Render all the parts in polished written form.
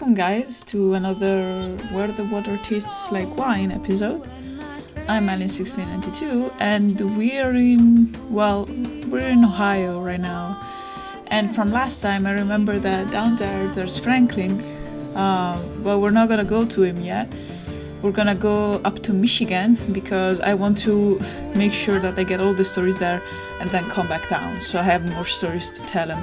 welcome guys to another Where the Water Tastes Like Wine episode. I'm Alien1692 and we're in Ohio right now. And from last time I remember that down there's Franklin, but we're not gonna go to him yet. We're gonna go up to Michigan because I want to make sure that I get all the stories there and then come back down so I have more stories to tell him.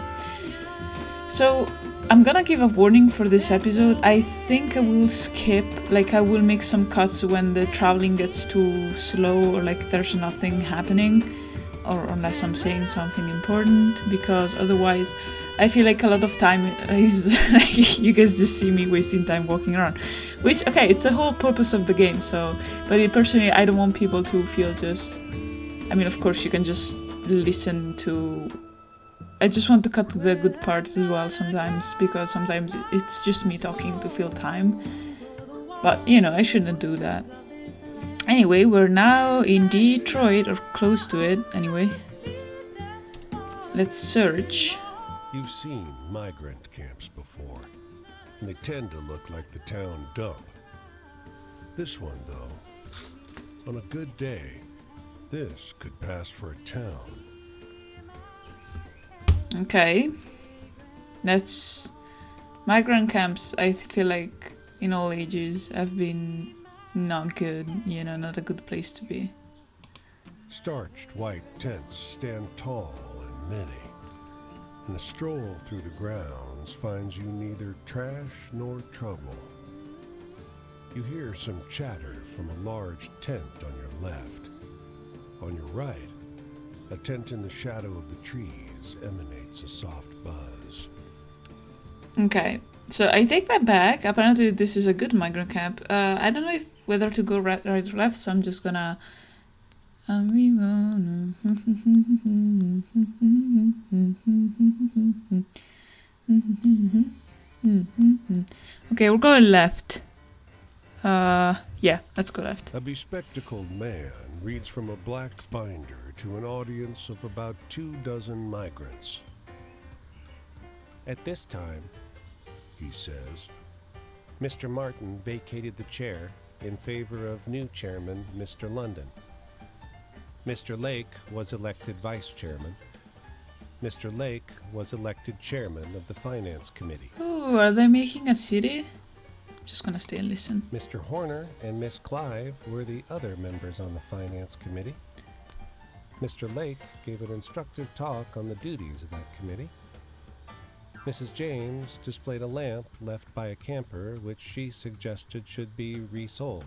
So I'm gonna give a warning for this episode. I think I will skip, I will make some cuts when the traveling gets too slow or there's nothing happening, or unless I'm saying something important, because otherwise I feel like a lot of time is you guys just see me wasting time walking around, which, okay, it's the whole purpose of the game. So, but personally, I don't want people to feel of course you can just listen to. I just want to cut to the good parts as well sometimes, because sometimes it's just me talking to fill time. But, I shouldn't do that. Anyway, we're now in Detroit, or close to it, anyway. Let's search. You've seen migrant camps before, and they tend to look like the town dump. This one, though, on a good day, this could pass for a town. Okay, that's migrant camps. I feel like in all ages have been not good, not a good place to be. Starched white tents stand tall and many, and a stroll through the grounds finds you neither trash nor trouble. You hear some chatter from a large tent on your left. On your right, a tent in the shadow of the trees emanates a soft buzz. Okay, so I take that back. Apparently this is a good migrant camp. I don't know whether to go right or left, so I'm just gonna... Okay, we're going left. Yeah, let's go left. A bespectacled man reads from a black binder to an audience of about 24 migrants. At this time, He says, Mr. Martin vacated the chair in favor of new chairman, Mr. London. Mr. Lake was elected vice chairman. Mr. Lake was elected chairman of the finance committee. Ooh, are they making a city? Just gonna stay and listen. Mr. Horner and Miss Clive were the other members on the finance committee. Mr. Lake gave an instructive talk on the duties of that committee. Mrs. James displayed a lamp left by a camper which she suggested should be resold.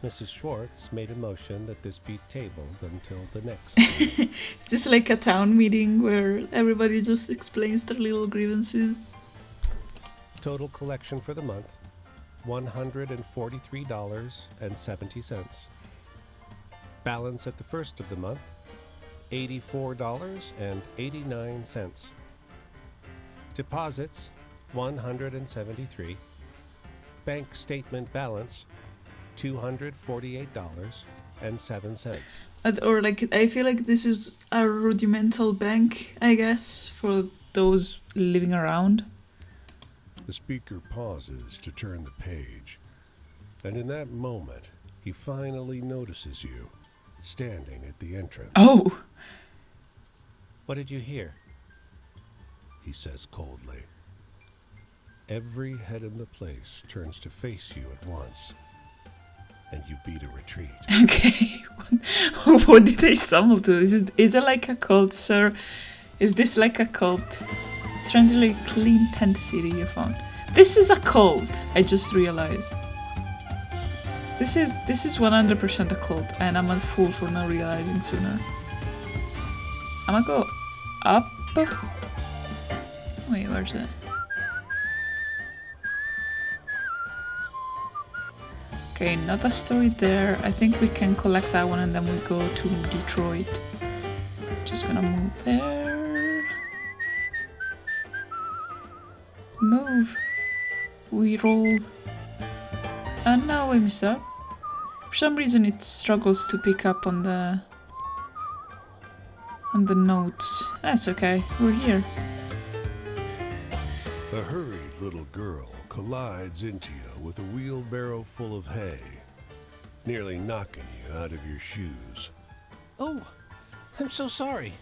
Mrs. Schwartz made a motion that this be tabled until the next. Is this like a town meeting where everybody just explains their little grievances? Total collection for the month, $143.70. Balance at the first of the month, $84.89. Deposits, $173. Bank statement balance, $248.07. Or I feel like this is a rudimental bank, I guess, for those living around. The speaker pauses to turn the page, and in that moment, he finally notices you, standing at the entrance. Oh! What did you hear? He says coldly. Every head in the place turns to face you at once, and you beat a retreat. Okay, what did they stumble to? Is it like a cult, sir? Is this like a cult? Strangely clean tent city you found. This is a cult, I just realized. This is 100% a cult, and I'm a fool for not realizing sooner. I'm gonna go up. Wait, where's it? Okay, not a story there. I think we can collect that one and then we go to Detroit. Just gonna move there. Move. We roll. And now we messed up. For some reason it struggles to pick up on the notes. That's okay, we're here. The A hurried little girl collides into you with a wheelbarrow full of hay, nearly knocking you out of your shoes. Oh, I'm so sorry.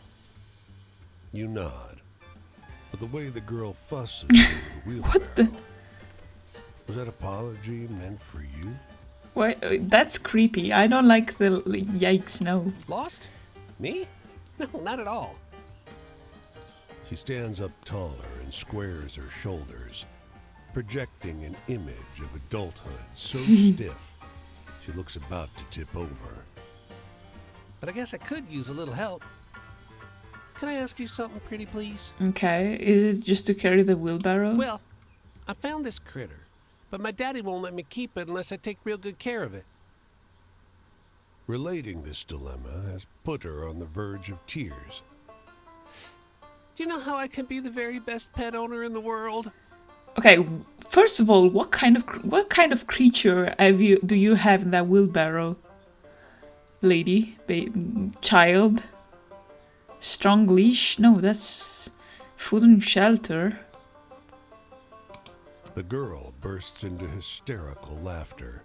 You nod, but the way the girl fusses over the wheelbarrow, was that apology meant for you? Why? That's creepy. I don't like the yikes. No. Lost? Me? No, not at all. She stands up taller and squares her shoulders, projecting an image of adulthood so stiff, she looks about to tip over. But I guess I could use a little help. Can I ask you something pretty, please? Okay. Is it just to carry the wheelbarrow? Well, I found this critter, but my daddy won't let me keep it unless I take real good care of it. Relating this dilemma has put her on the verge of tears. Do you know how I can be the very best pet owner in the world? Okay. First of all, what kind of creature do you have in that wheelbarrow? Lady, child, strong leash? No, that's food and shelter. The girl bursts into hysterical laughter,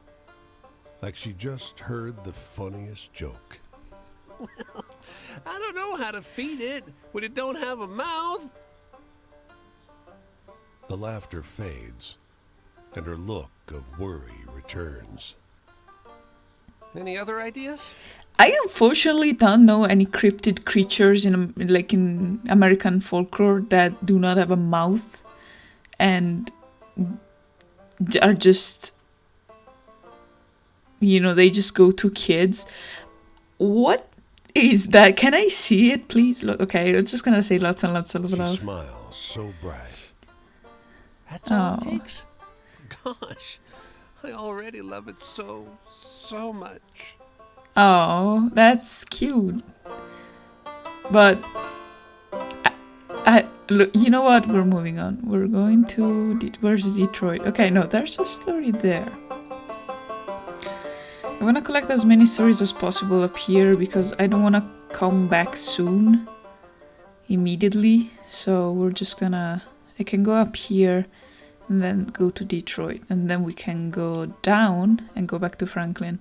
like she just heard the funniest joke. Well, I don't know how to feed it when it don't have a mouth. The laughter fades, and her look of worry returns. Any other ideas? I unfortunately don't know any cryptid creatures in American folklore that do not have a mouth and are just, they just go to kids. What is that? Can I see it, please? Okay, I'm just gonna say lots and lots of love. She smiles so bright. That's all it takes? Gosh, I already love it so much. Oh, that's cute. But look, you know what? We're moving on. We're going to where's Detroit? Okay, no, there's a story there. I want to collect as many stories as possible up here because I don't want to come back soon, immediately. So we're just gonna. I can go up here and then go to Detroit, and then we can go down and go back to Franklin.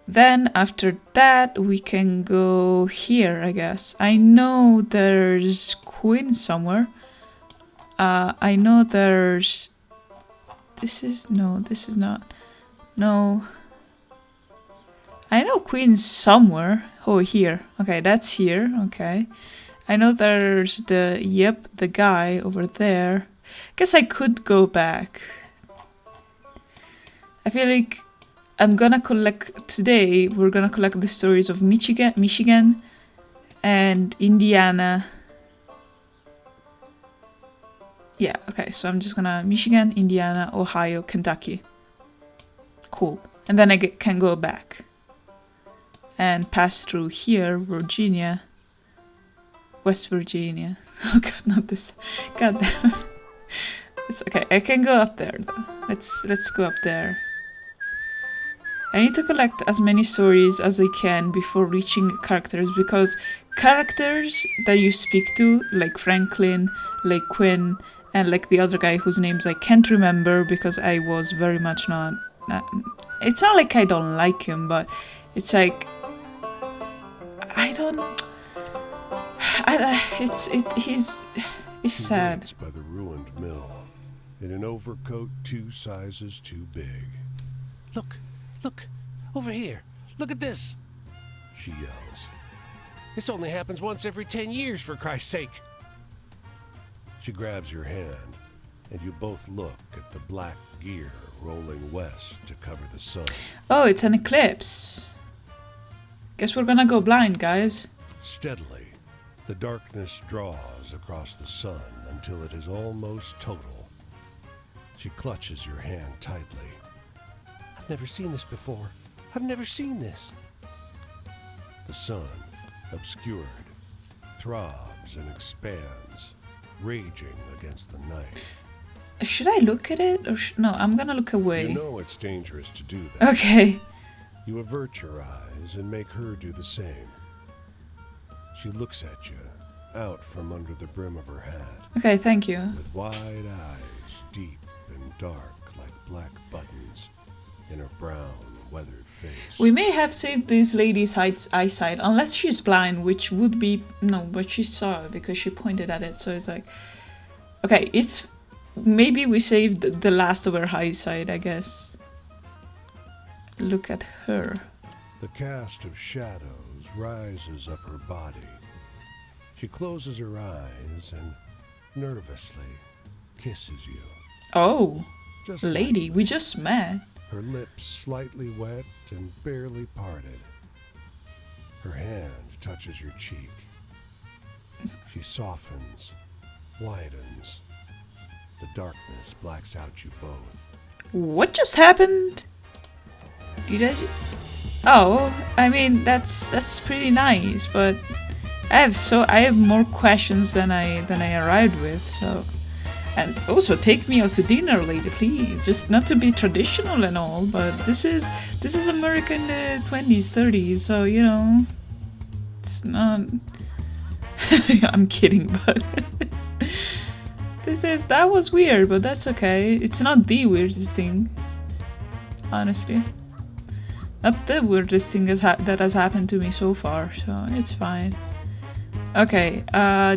Then after that we can go here, I guess. I know there's Quinn somewhere. I know there's... This is not. No. I know Queen's somewhere. Oh, here. Okay, that's here. Okay. I know there's the guy over there. Guess I could go back. I feel like I'm gonna collect today. We're gonna collect the stories of Michigan, and Indiana. Yeah. Okay. So I'm just gonna Michigan, Indiana, Ohio, Kentucky. Cool. And then I can go back and pass through here, Virginia, West Virginia. Oh God, not this. God damn. It's okay. I can go up there though. Let's go up there. I need to collect as many stories as I can before reaching characters, because characters that you speak to, like Franklin, like Quinn, and like the other guy whose names I can't remember because I was very much not. It's not like I don't like him, but it's like I don't. He's sad. Waits by the ruined mill, in an overcoat 2 sizes too big. Look, over here. Look at this. She yells. This only happens once every 10 years, for Christ's sake. She grabs your hand, and you both look at the black gear rolling west to cover the sun. Oh, it's an eclipse. Guess we're gonna go blind, guys. Steadily, the darkness draws across the sun until it is almost total. She clutches your hand tightly. I've never seen this before. I've never seen this. The sun, obscured, throbs and expands, raging against the night. Should I look at it? Or no, I'm gonna look away. You know it's dangerous to do that. Okay. You avert your eyes and make her do the same. She looks at you out from under the brim of her hat, Okay, thank you. with wide eyes, deep and dark like black buttons in her brown, weathered face. We may have saved this lady's eyesight, unless she's blind, which would be... No, but she saw it because she pointed at it, so it's like... Okay, it's... Maybe we saved the last of her eyesight, I guess. Look at her. The cast of shadows rises up her body. She closes her eyes and nervously kisses you. Oh, Just lady, lightly, we just met. her lips slightly wet and barely parted. Her hand touches your cheek. She softens, widens. The darkness blacks out you both. What just happened? Did I... Oh, I mean, that's pretty nice, but I have more questions than I arrived with, so... And also, take me out to dinner, lady, please. Just not to be traditional and all, but this is American 20s, 30s, so, you know... It's not... I'm kidding, but... That was weird, but that's okay. It's not the weirdest thing, honestly. Not the weirdest thing that has happened to me so far, so it's fine. Okay,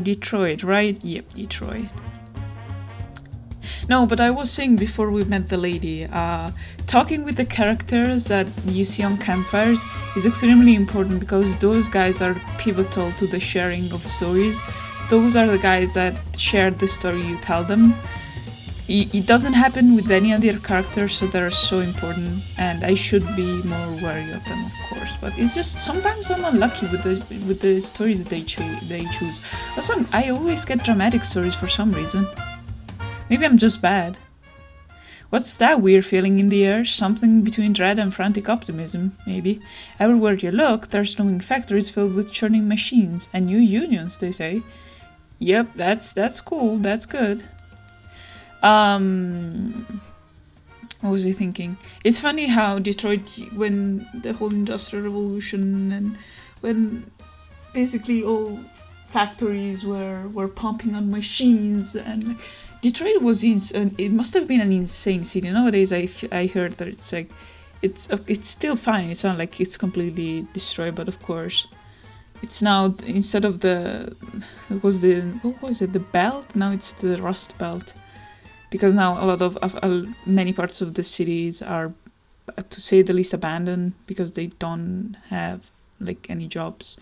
Detroit, right? Yep, Detroit. No, but I was saying before we met the lady, talking with the characters that you see on campfires is extremely important because those guys are pivotal to the sharing of stories. Those are the guys that share the story you tell them. It doesn't happen with any other characters, so they're so important, and I should be more wary of them, of course. But it's just sometimes I'm unlucky with the stories they choose. Also, I always get dramatic stories for some reason. Maybe I'm just bad. What's that weird feeling in the air? Something between dread and frantic optimism, maybe. Everywhere you look, there's glowing factories filled with churning machines and new unions, they say. Yep, that's cool. That's good. What was I thinking? It's funny how Detroit, when the whole Industrial Revolution and when basically all factories were pumping on machines and like, Detroit was it must have been an insane city. Nowadays I heard that it's like it's still fine. It's not like it's completely destroyed, but of course it's now instead of the belt, now it's the rust belt. Because now a lot of many parts of the cities are, to say the least, abandoned because they don't have like any jobs.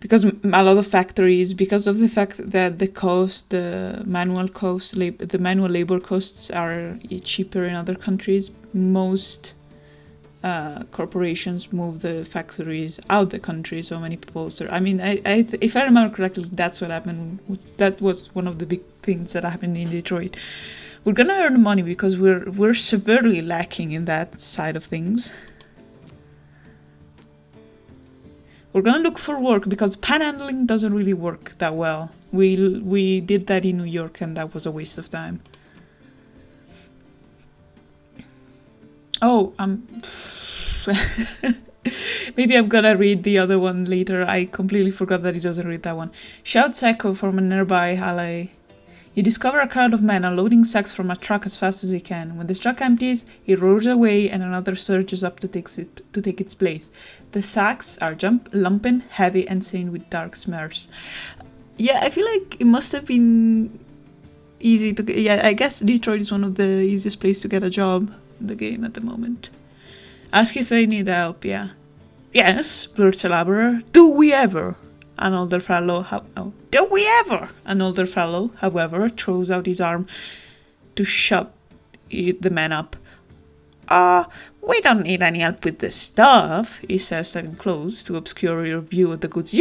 Because a lot of factories, because of the fact that the manual labor costs are cheaper in other countries, most corporations move the factories out the country. So many people. I mean, if I remember correctly, that's what happened. That was one of the big things that happened in Detroit. We're gonna earn money because we're severely lacking in that side of things. We're gonna look for work because panhandling doesn't really work that well. We did that in New York and that was a waste of time. Oh, maybe I'm gonna read the other one later. I completely forgot that he doesn't read that one. Shouts echo from a nearby alley. You discover a crowd of men unloading sacks from a truck as fast as he can. When the truck empties, he roars away and another surges up to take its place. The sacks are lumping, heavy, and stained with dark smears. Yeah, I feel like it must have been easy to get. Yeah, I guess Detroit is one of the easiest places to get a job in the game at the moment. Ask if they need help, yeah. Yes, blurts the laborer. Do we ever? An older fellow, however, throws out his arm to shut the man up. We don't need any help with this stuff, he says, stepping close to obscure your view of the goods. Are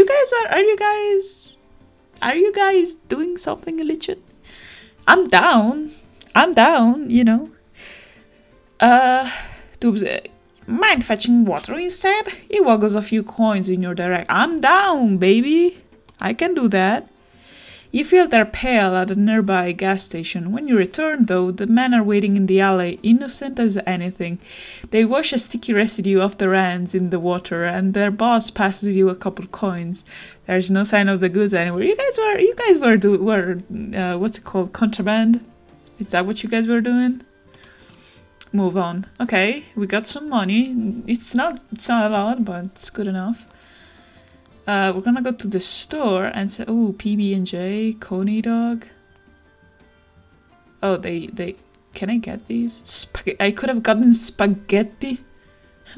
you guys doing something illicit? I'm down, you know. Mind fetching water instead? He waggles a few coins in your direction. I'm down, baby. I can do that. You feel their pail at a nearby gas station. When you return, though, the men are waiting in the alley, innocent as anything. They wash a sticky residue off their hands in the water, and their boss passes you a couple coins. There's no sign of the goods anywhere. You guys were what's it called? Contraband? Is that what you guys were doing? Move on. Okay, we got some money. It's not a lot, but it's good enough. We're gonna go to the store and say, oh, PB&J, Coney dog. Oh, they can I get these? I could have gotten spaghetti.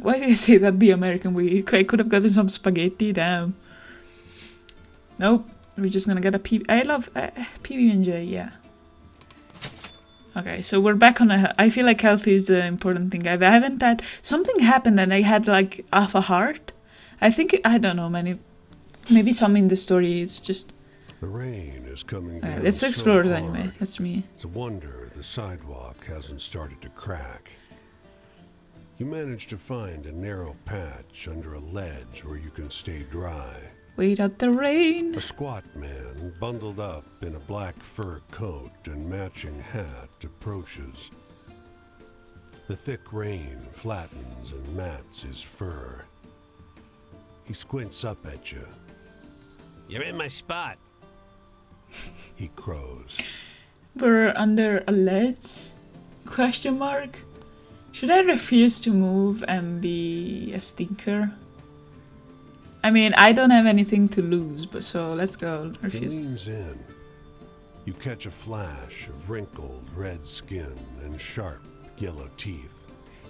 Why did I say that the American way? I could have gotten some spaghetti, damn. Nope, we're just gonna get a PB. I love PB&J, yeah. Okay, so we're back on I feel like health is the important thing. I haven't had... Something happened and I had like half a heart. I think, I don't know, maybe some in the story is just... The rain is coming down. Let's explore so it anyway. That's me. It's a wonder the sidewalk hasn't started to crack. You manage to find a narrow patch under a ledge where you can stay dry. Wait out the rain. A squat man, bundled up in a black fur coat and matching hat, approaches. The thick rain flattens and mats his fur. He squints up at you. You're in my spot. He crows. We're under a ledge? Question mark? Should I refuse to move and be a stinker? I mean, I don't have anything to lose, but so let's go. He Refuse. leans in. You catch a flash of wrinkled red skin and sharp yellow teeth.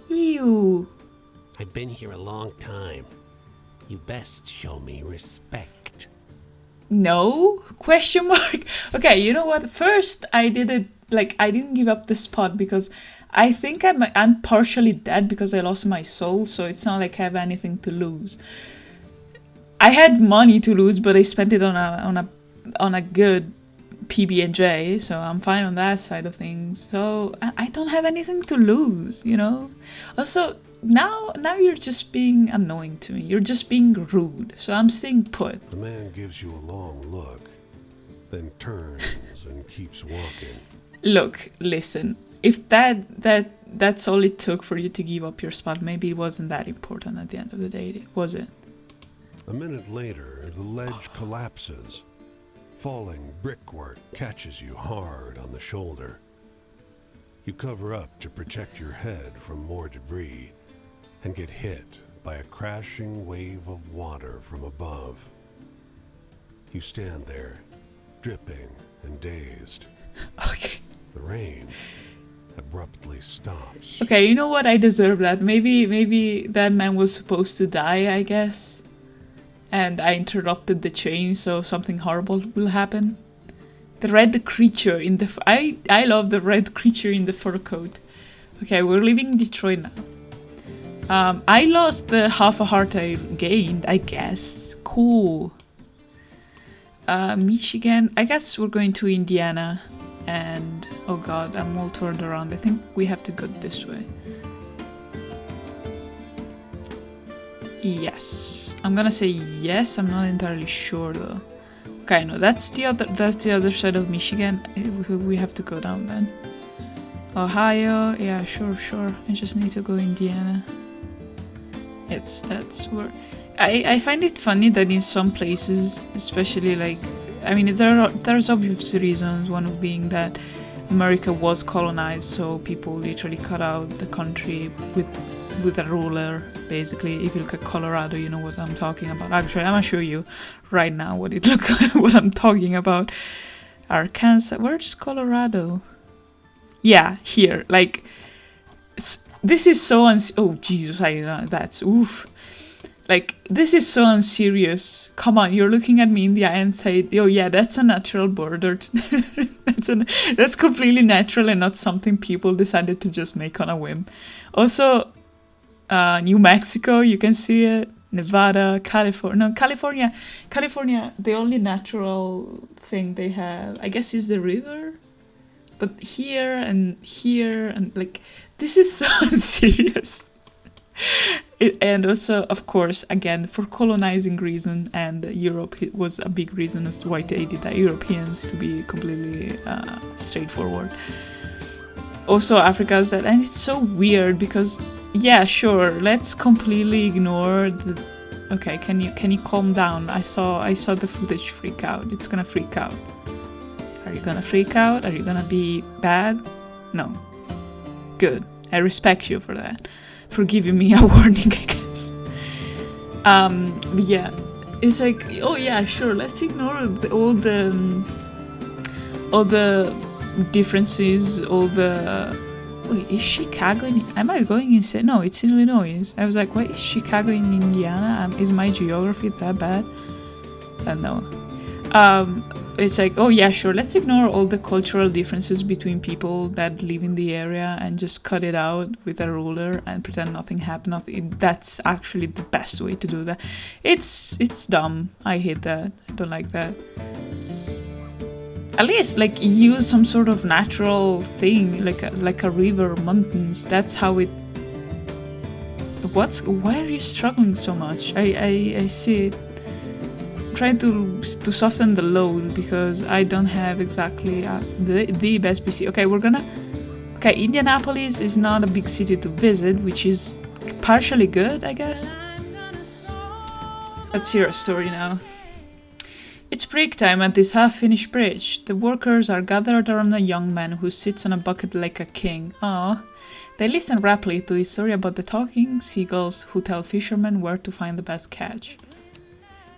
Ew. I've been here a long time. You best show me respect. No? Question mark? Okay, you know what? First, I did it, like, I didn't give up the spot because I think I'm partially dead because I lost my soul, so it's not like I have anything to lose. I had money to lose, but I spent it on a good PB&J, so I'm fine on that side of things. So I don't have anything to lose, you know? Also, now you're just being annoying to me. You're just being rude, so I'm staying put. The man gives you a long look, then turns and keeps walking. Look, listen. If that's all it took for you to give up your spot, maybe it wasn't that important at the end of the day, was it? A minute later, the ledge collapses. Falling brickwork catches you hard on the shoulder. You cover up to protect your head from more debris and get hit by a crashing wave of water from above. You stand there, dripping and dazed. Okay. The rain abruptly stops. Okay, you know what? I deserve that. Maybe that man was supposed to die, I guess. And I interrupted the chain, so something horrible will happen. The red creature in the... I love the red creature in the fur coat. Okay, we're leaving Detroit now. I lost the half a heart I gained, I guess. Cool. Michigan. I guess we're going to Indiana. And... oh god, I'm all turned around. I think we have to go this way. Yes. I'm gonna say yes, I'm not entirely sure though. Okay, no, that's the other side of Michigan. We have to go down then. Ohio, yeah, sure. I just need to go Indiana. That's where I find it funny that in some places, especially like, I mean, there's obvious reasons. One of being that America was colonized, so people literally cut out the country with a ruler, basically. If you look at Colorado, you know what I'm talking about. Actually, I'm gonna show you right now what it looks like, what I'm talking about. Arkansas, where's Colorado? Yeah, here. Like, this is so oh Jesus, I know that's oof. Like, this is so unserious. Come on, you're looking at me in the eye and say, oh yeah, that's a natural border. That's completely natural and not something people decided to just make on a whim. Also, New Mexico, you can see it. Nevada, California. No, California, the only natural thing they have, I guess, is the river. But here and like, this is so serious. And also, of course, again, for colonizing reason, and Europe was a big reason as to why they did that. Europeans, to be completely straightforward. Also, Africa's that, and it's so weird because, yeah, sure, let's completely ignore the. Okay, can you calm down? I saw the footage freak out. It's gonna freak out. Are you gonna freak out? Are you gonna be bad? No. Good. I respect you for that. For giving me a warning, I guess. But yeah, it's like, oh yeah, sure, let's ignore all the differences, all the. Wait, is Chicago in? Am I going insane? No, it's in Illinois. I was like, wait, is Chicago in Indiana? Is my geography that bad? I don't know. It's like, oh yeah, sure, let's ignore all the cultural differences between people that live in the area and just cut it out with a ruler and pretend nothing happened. That's actually the best way to do that. It's dumb. I hate that. I don't like that. At least, like, use some sort of natural thing, like a river, mountains. That's how it. Why are you struggling so much? I see it. Trying to soften the load because I don't have exactly the best PC. Okay, Indianapolis is not a big city to visit, which is partially good, I guess. Let's hear a story now. It's break time at this half-finished bridge. The workers are gathered around a young man who sits on a bucket like a king. Aww. They listen raptly to his story about the talking seagulls who tell fishermen where to find the best catch.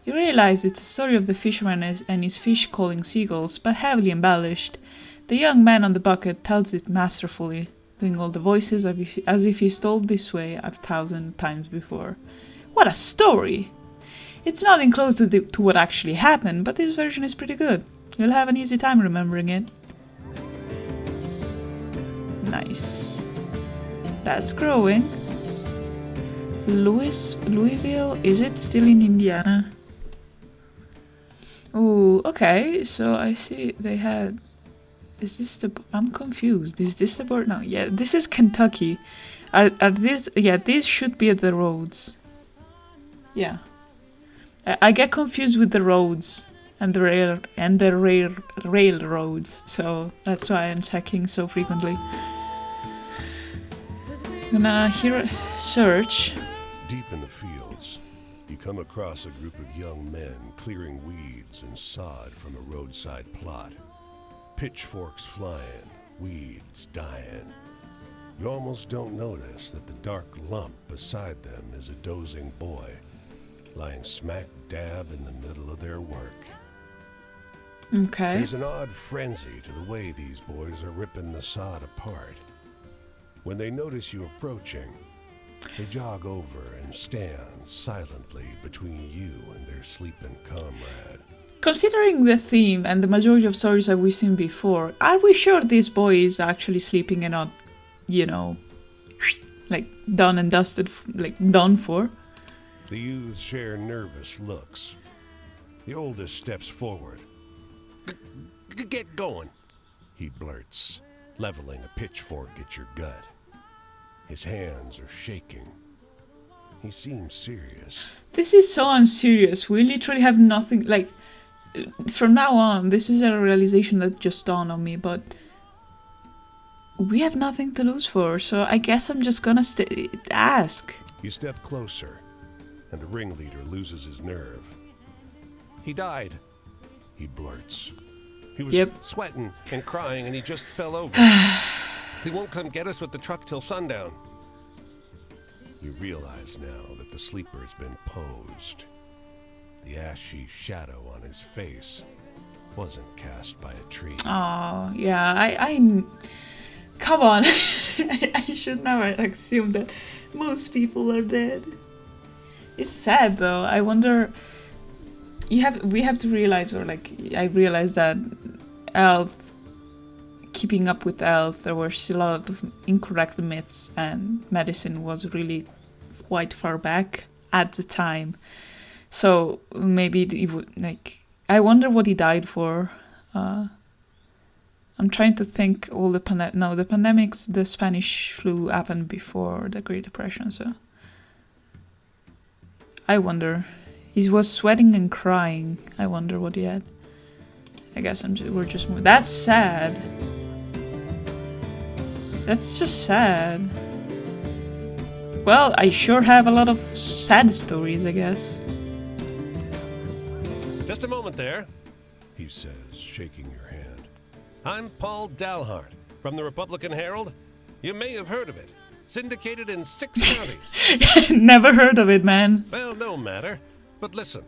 You realize it's a story of the fisherman and his fish calling seagulls, but heavily embellished. The young man on the bucket tells it masterfully, doing all the voices as if he's told this way 1,000 times before. What a story! It's nothing close to what actually happened, but this version is pretty good. You'll have an easy time remembering it. Nice. That's growing. Louisville, is it still in Indiana? Oh, okay, so I see they had... Is this the... I'm confused. Is this the board? No, yeah, this is Kentucky. Are these... Yeah, these should be the roads. Yeah. I get confused with the roads and the railroads, so that's why I'm checking so frequently. I'm gonna search. Deep in the fields, you come across a group of young men clearing weeds and sod from a roadside plot. Pitchforks flying, weeds dying. You almost don't notice that the dark lump beside them is a dozing boy, lying smack dab in the middle of their work. Okay. There's an odd frenzy to the way these boys are ripping the sod apart. When they notice you approaching, they jog over and stand silently between you and their sleeping comrade. Considering the theme and the majority of stories that we've seen before, are we sure this boy is actually sleeping and not, like done and dusted, like done for? The youths share nervous looks. The oldest steps forward. Get going, he blurts, leveling a pitchfork at your gut. His hands are shaking. He seems serious. This is so unserious. We literally have nothing, like, from now on, this is a realization that just dawned on me, but we have nothing to lose for, so I guess I'm just gonna ask. You step closer, and the ringleader loses his nerve. He died, he blurts. He was sweating and crying, and he just fell over. He won't come get us with the truck till sundown. You realize now that the sleeper's been posed. The ashy shadow on his face wasn't cast by a tree. Oh, yeah, I come on. I should never assume that most people are dead. It's sad, though. I wonder... We have to realize, or like, I realized that health, keeping up with health, there were still a lot of incorrect myths, and medicine was really quite far back at the time. So maybe it would, like, I wonder what he died for. I'm trying to think all the the pandemics, the Spanish flu happened before the Great Depression, so I wonder. He was sweating and crying. I wonder what he had. I guess we're just moving. That's sad. That's just sad. Well, I sure have a lot of sad stories, I guess. Just a moment there, he says, shaking your hand. I'm Paul Dalhart from the Republican Herald. You may have heard of it. Syndicated in 6 counties. Never heard of it, man. Well, no matter. But listen,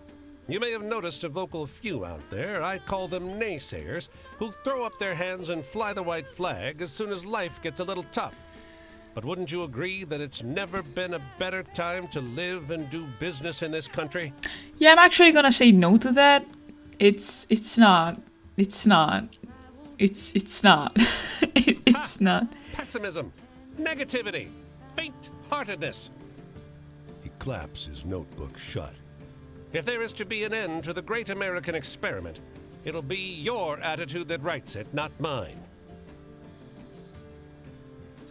you may have noticed a vocal few out there. I call them naysayers, who'll throw up their hands and fly the white flag as soon as life gets a little tough. But wouldn't you agree that it's never been a better time to live and do business in this country? Yeah, I'm actually gonna say no to that. It's not. It's not. It's not. It's not. Pessimism, negativity, faint-heartedness. He claps his notebook shut. If there is to be an end to the great American experiment, it'll be your attitude that writes it, not mine.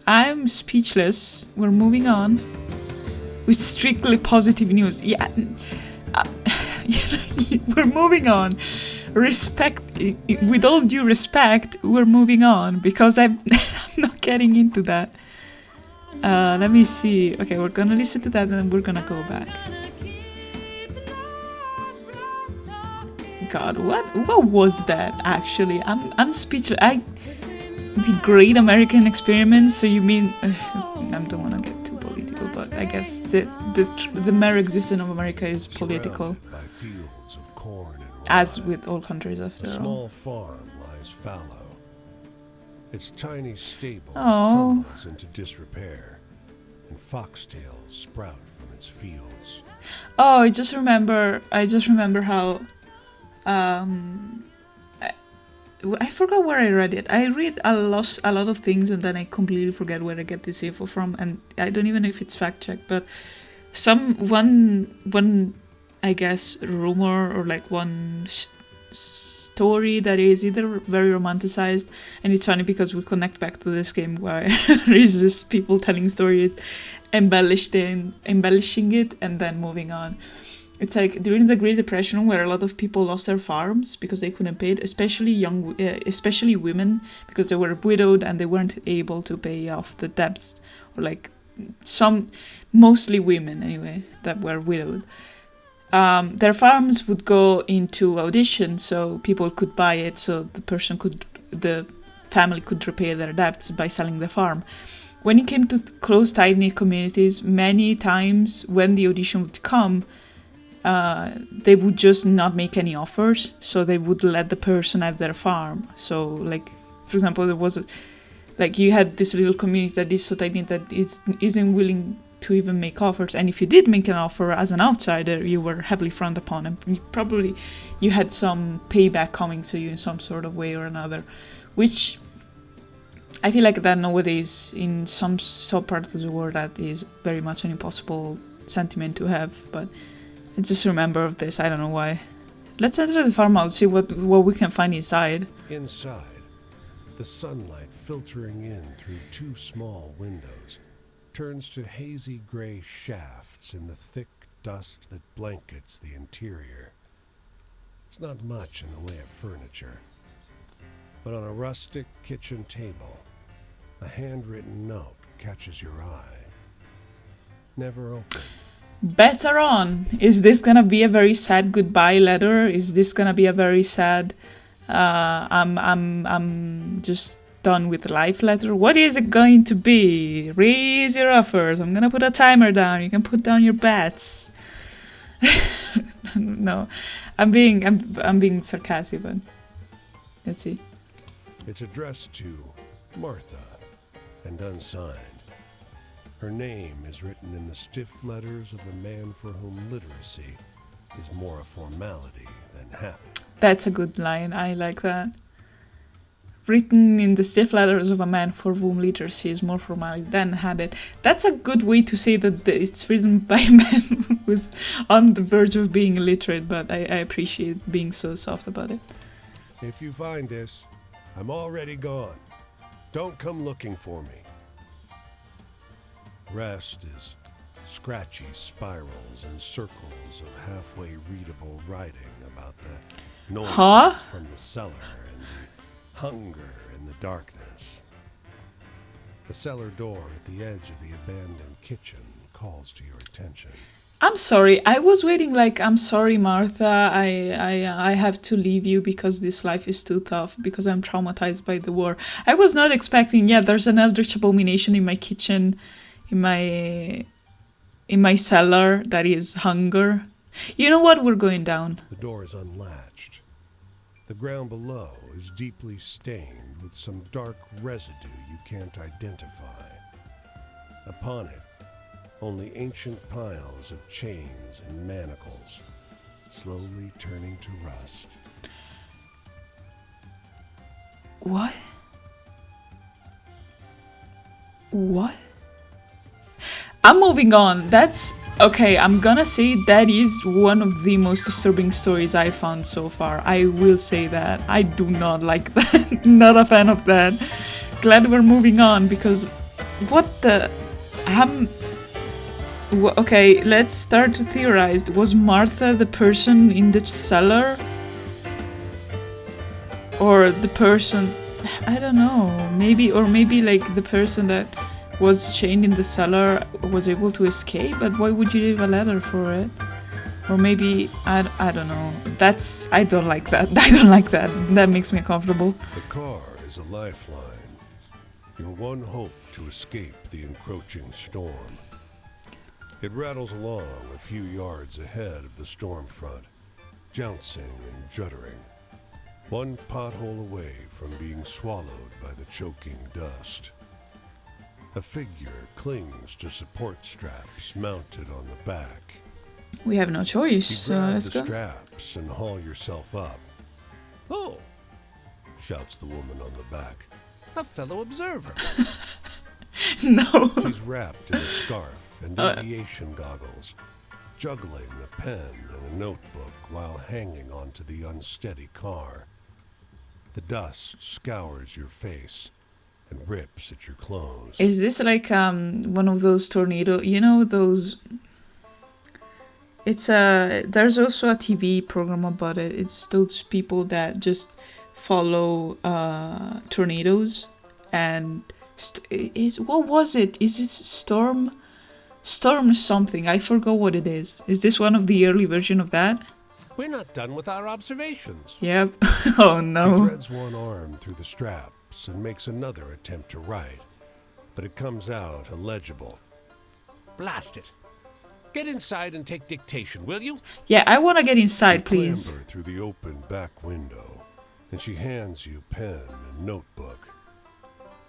I'm speechless. We're moving on with strictly positive news. Yeah, we're moving on. Respect, with all due respect, we're moving on because I'm not getting into that. Let me see. Okay, we're gonna listen to that and then we're gonna go back. God, what was that actually? I'm speechless. The Great American Experiment. So you mean I don't want to get too political, but I guess the mere existence of America is political, By fields of corn and as rye. with all countries A after all. small farm lies fallow. Its tiny stable Oh. crumbles into disrepair, and foxtails sprout from its fields. Oh, I just remember how I forgot where I read it. I read a lot of things and then I completely forget where I get this info from, and I don't even know if it's fact checked. But one I guess rumor or like one story that is either very romanticized, and it's funny because we connect back to this game where there is this people telling stories, embellishing it, and then moving on. It's like during the Great Depression, where a lot of people lost their farms because they couldn't pay it, especially women, because they were widowed and they weren't able to pay off the debts, or like mostly women anyway, that were widowed. Their farms would go into audition, so people could buy it, so the family could repay their debts by selling the farm. When it came to close, tight-knit communities, many times when the audition would come, they would just not make any offers, so they would let the person have their farm. So, like, for example, there was you had this little community that is so tiny that isn't willing to even make offers, and if you did make an offer as an outsider, you were heavily frowned upon, and you had some payback coming to you in some sort of way or another, which I feel like that nowadays in some parts of the world that is very much an impossible sentiment to have, but I just remember of this. I don't know why. Let's enter the farmhouse, see what we can find inside. Inside, the sunlight filtering in through 2 small windows turns to hazy gray shafts in the thick dust that blankets the interior. There's not much in the way of furniture, but on a rustic kitchen table, a handwritten note catches your eye. Never opened. Bets are on. Is this gonna be a very sad goodbye letter? Is this gonna be a very sad I'm just done with life letter? What is it going to be? Raise your offers. I'm gonna put a timer down. You can put down your bets. No, I'm being sarcastic, but let's see. It's addressed to Martha and unsigned. Her name is written in the stiff letters of a man for whom literacy is more a formality than habit. That's a good line. I like that. Written in the stiff letters of a man for whom literacy is more formality than habit. That's a good way to say that it's written by a man who's on the verge of being illiterate, but I appreciate being so soft about it. If you find this, I'm already gone. Don't come looking for me. Rest is scratchy spirals and circles of halfway readable writing about the noises Huh? from the cellar and the hunger in the darkness. The cellar door at the edge of the abandoned kitchen calls to your attention. I'm sorry. I was waiting like, I'm sorry, Martha. I have to leave you because this life is too tough because I'm traumatized by the war. I was not expecting, yeah, there's an eldritch abomination in my kitchen, in my cellar that is hunger. You know what? We're going down. The door is unlatched. The ground below is deeply stained with some dark residue you can't identify. Upon it, only ancient piles of chains and manacles, slowly turning to rust. What? What? I'm moving on. That's okay. I'm gonna say that is one of the most disturbing stories I found so far. I will say that. I do not like that. Not a fan of that. Glad we're moving on because what the. Okay, let's start to theorize. Was Martha the person in the cellar? Or the person... I don't know. Maybe like the person that was chained in the cellar was able to escape, but why would you leave a letter for it? Or maybe... I don't know. I don't like that. I don't like that. That makes me uncomfortable. The car is a lifeline. Your one hope to escape the encroaching storm. It rattles along a few yards ahead of the storm front, jouncing and juddering, one pothole away from being swallowed by the choking dust. A figure clings to support straps mounted on the back. We have no choice, You so grab let's the go. straps and haul yourself up. "Oh," shouts the woman on the back. "A fellow observer." No. She's wrapped in a scarf and aviation goggles, juggling a pen and a notebook while hanging onto the unsteady car. The dust scours your face and rips at your clothes. Is this like one of those tornado? You know those. There's also a TV program about it. It's those people that just follow tornadoes and what was it? Is it storm something? I forgot what it is. Is this one of the early version of that? We're not done with our observations. Yep. Oh She no. threads one arm through the straps and makes another attempt to write, but it comes out illegible. Blast it. Get inside and take dictation, will you? Yeah, I want to get inside, You please. clamber through the open back window, and she hands you pen and notebook.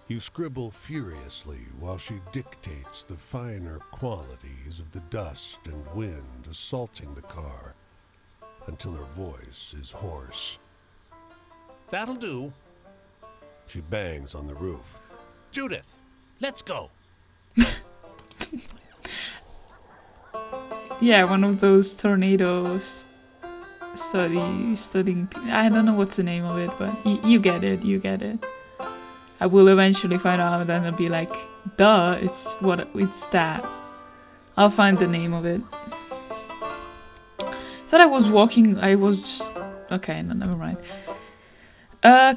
You scribble furiously while she dictates the finer qualities of the dust and wind assaulting the car until her voice is hoarse. That'll do. She bangs on the roof. Judith, let's go. Yeah, one of those tornadoes studying. I don't know what's the name of it, but you get it. You get it. I will eventually find out, and I'll be like, duh, it's that. I'll find the name of it. Thought I was walking, okay, no, never mind.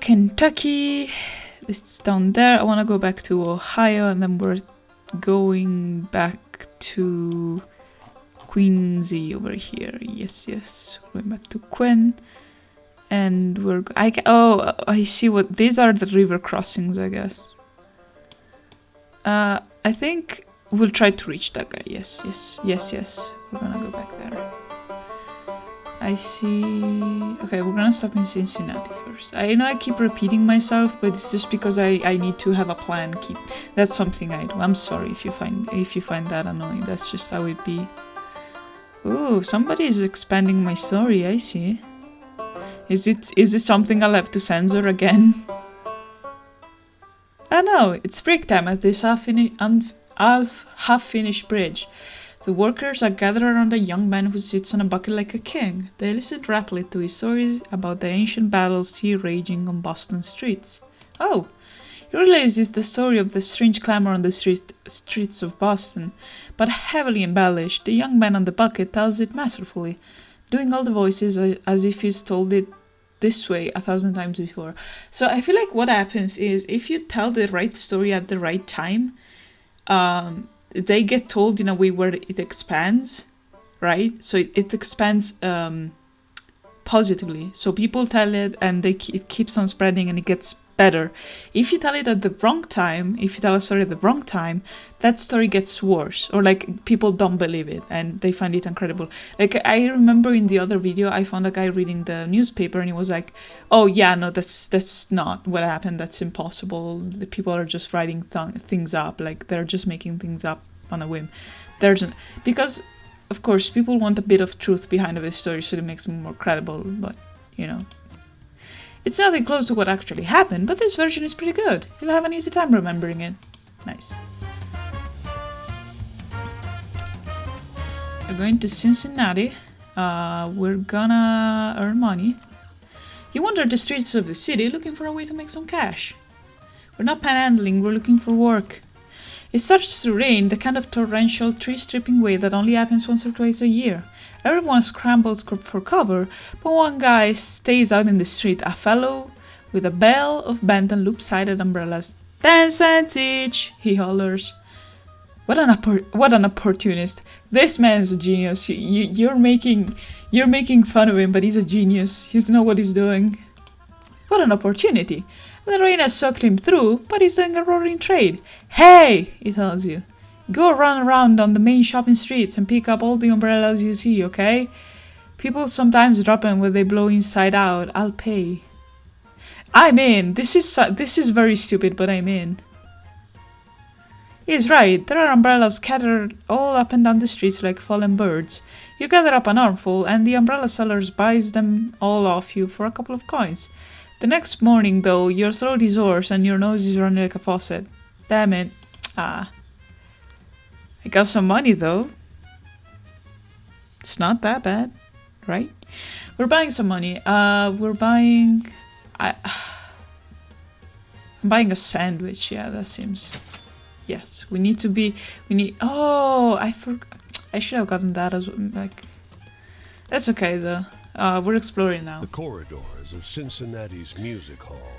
Kentucky, it's down there. I want to go back to Ohio, and then we're going back to Quincy over here. Yes, we're going back to Quinn. And I see what these are, the river crossings, I guess. I think we'll try to reach that guy. Yes. We're gonna go back there. I see. Okay, we're gonna stop in Cincinnati first. I know I keep repeating myself, but it's just because I need to have a plan. That's something I do. I'm sorry if you find that annoying. That's just how it be. Ooh, somebody is expanding my story. I see. Is it something I'll have to censor again? Oh no, it's break time at this half-finished bridge. The workers are gathered around a young man who sits on a bucket like a king. They listen rapidly to his stories about the ancient battles still raging on Boston streets. Oh, You realize it's the story of the strange clamor on the streets of Boston, but heavily embellished. The young man on the bucket tells it masterfully, doing all the voices as if he's told it this way 1,000 times before. So I feel like what happens is if you tell the right story at the right time, they get told in a way where it expands, right? So it expands positively. So people tell it and it keeps on spreading and it gets better. If you tell it at the wrong time, if you tell a story at the wrong time, that story gets worse, or like people don't believe it and they find it incredible. Like I remember in the other video I found a guy reading the newspaper and he was like, oh yeah, no, that's not what happened, that's impossible, the people are just writing things up, like they're just making things up on a whim. Because of course people want a bit of truth behind the story so it makes them more credible, but you know, it's nothing close to what actually happened, but this version is pretty good. You'll have an easy time remembering it. Nice. We're going to Cincinnati. We're gonna earn money. You wander the streets of the city looking for a way to make some cash. We're not panhandling, we're looking for work. It starts to rain, the kind of torrential, tree-stripping way that only happens once or twice a year. Everyone scrambles for cover, but one guy stays out in the street, a fellow with a bale of bent and loop-sided umbrellas. 10 cents each, he hollers. What an opportunist. This man is a genius. You're making fun of him, but he's a genius. He knows what he's doing. What an opportunity. The rain has soaked him through, but he's doing a roaring trade. Hey, he tells you. Go run around on the main shopping streets and pick up all the umbrellas you see, okay? People sometimes drop them when they blow inside out. I'll pay. I'm in. This is very stupid, but I'm in. He's right. There are umbrellas scattered all up and down the streets like fallen birds. You gather up an armful, and the umbrella sellers buys them all off you for a couple of coins. The next morning, though, your throat is hoarse and your nose is running like a faucet. Damn it. I got some money, though. It's not that bad, right? We're buying some money. I'm buying a sandwich. Yeah, that seems... Yes, we need... Oh, I should have gotten that as well. Like... That's okay, though. We're exploring now. The corridors of Cincinnati's music hall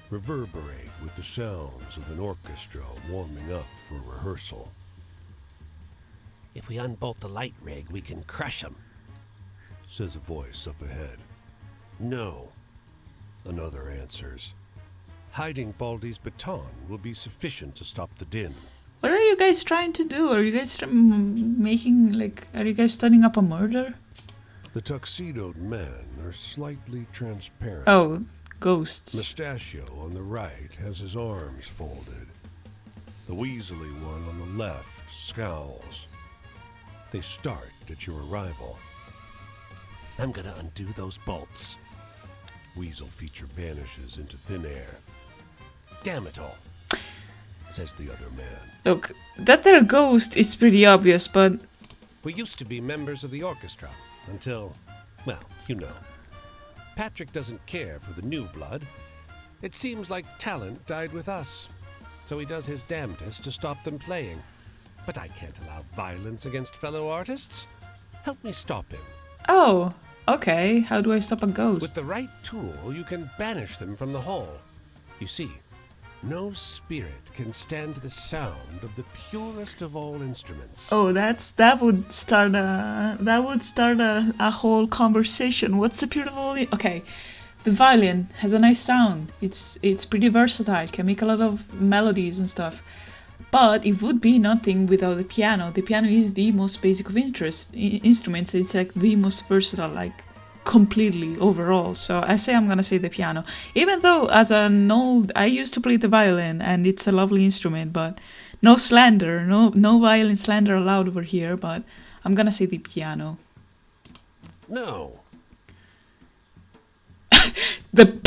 reverberate with the sounds of an orchestra warming up for rehearsal. If we unbolt the light rig, we can crush them, says a voice up ahead. No, another answers. Hiding Baldy's baton will be sufficient to stop the din. What are you guys trying to do? Are you guys making, like, are you guys studying up a murder? The tuxedoed men are slightly transparent. Oh, ghosts. Mustachio on the right has his arms folded. The weaselly one on the left scowls. They start at your arrival. I'm gonna undo those bolts. Weasel feature vanishes into thin air. Damn it all, says the other man. Look, that they're a ghost is pretty obvious, but... We used to be members of the orchestra until, well, you know. Patrick doesn't care for the new blood. It seems like talent died with us, so he does his damnedest to stop them playing. But I can't allow violence against fellow artists. Help me stop him. Oh, okay. How do I stop a ghost? With the right tool, you can banish them from the hall. You see, no spirit can stand the sound of the purest of all instruments. Oh, that would start a whole conversation. What's the pure of all? Okay, the violin has a nice sound. It's pretty versatile. Can make a lot of melodies and stuff. But it would be nothing without the piano. The piano is the most basic of instruments. It's like the most versatile, like completely overall. So I say I'm gonna say the piano. Even though I used to play the violin and it's a lovely instrument, but no slander, no violin slander allowed over here. But I'm gonna say the piano. No. The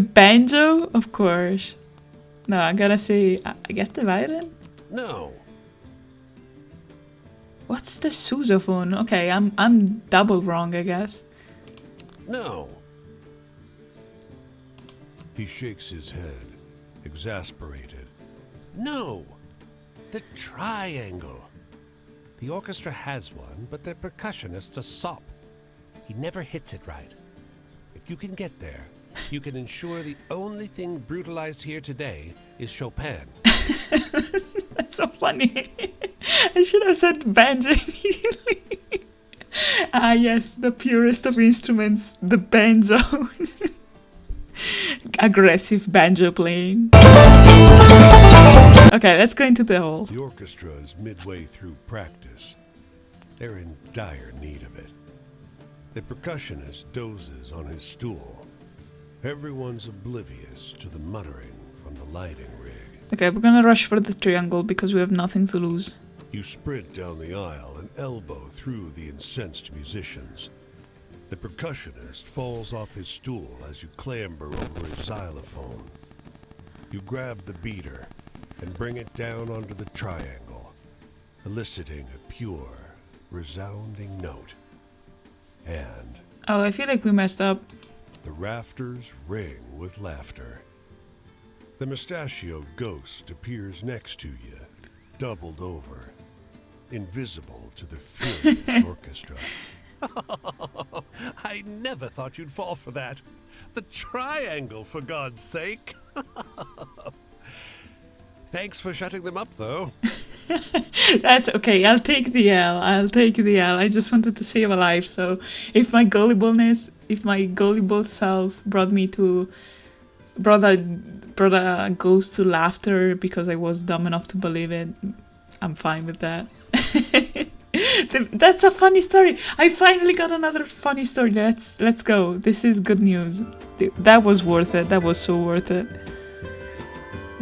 banjo, of course. No, I'm gonna say, I guess the violin? No. What's the sousaphone? Okay, I'm double wrong, I guess. No. He shakes his head, exasperated. No! The triangle. The orchestra has one, but their percussionist's a sop. He never hits it right. If you can get there, you can ensure the only thing brutalized here today is Chopin. That's so funny. I should have said banjo immediately. Ah, yes, the purest of instruments, the banjo. Aggressive banjo playing. Okay, let's go into the hall. The orchestra is midway through practice. They're in dire need of it. The percussionist dozes on his stool. Everyone's oblivious to the muttering from the lighting rig. Okay, we're gonna rush for the triangle because we have nothing to lose. You sprint down the aisle and elbow through the incensed musicians. The percussionist falls off his stool as you clamber over his xylophone. You grab the beater and bring it down onto the triangle, eliciting a pure, resounding note. And Oh, I feel like we messed up. the rafters ring with laughter. The mustachioed ghost appears next to you, doubled over, invisible to the furious orchestra. I never thought you'd fall for that. The triangle, for God's sake. Thanks for shutting them up, though. That's okay, I'll take the L. I just wanted to save a life, so if my gullible self brought a ghost to laughter because I was dumb enough to believe it, I'm fine with that. That's a funny story. I finally got another funny story. Let's go. This is good news. That was worth it. That was so worth it.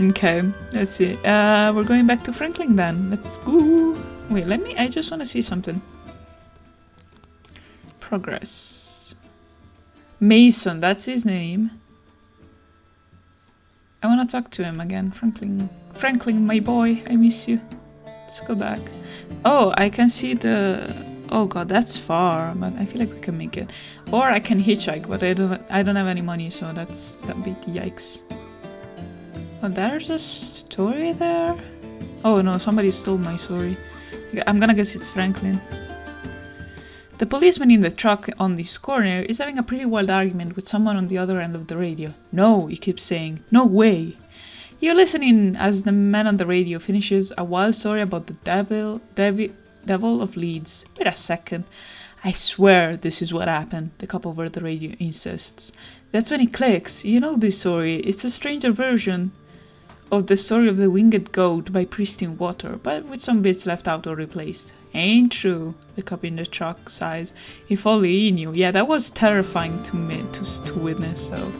Okay, let's see. We're going back to Franklin then. Let's go. Wait, I just want to see something. Progress. Mason, that's his name. I want to talk to him again. Franklin, my boy, I miss you. Let's go back. Oh, I can see the... Oh god, that's far, but I feel like we can make it. Or I can hitchhike, but I don't have any money, so that'd be yikes. Oh, there's a story there? Oh no, somebody stole my story. I'm gonna guess it's Franklin. The policeman in the truck on this corner is having a pretty wild argument with someone on the other end of the radio. No, he keeps saying, no way. You're listening as the man on the radio finishes a wild story about the devil of Leeds. Wait a second. I swear this is what happened, the cop over the radio insists. That's when it clicks. You know this story. It's a stranger version of the story of the winged goat by Pristine Water, but with some bits left out or replaced. Ain't true, the cop in the truck sighs. If only he knew. Yeah, that was terrifying to witness, so...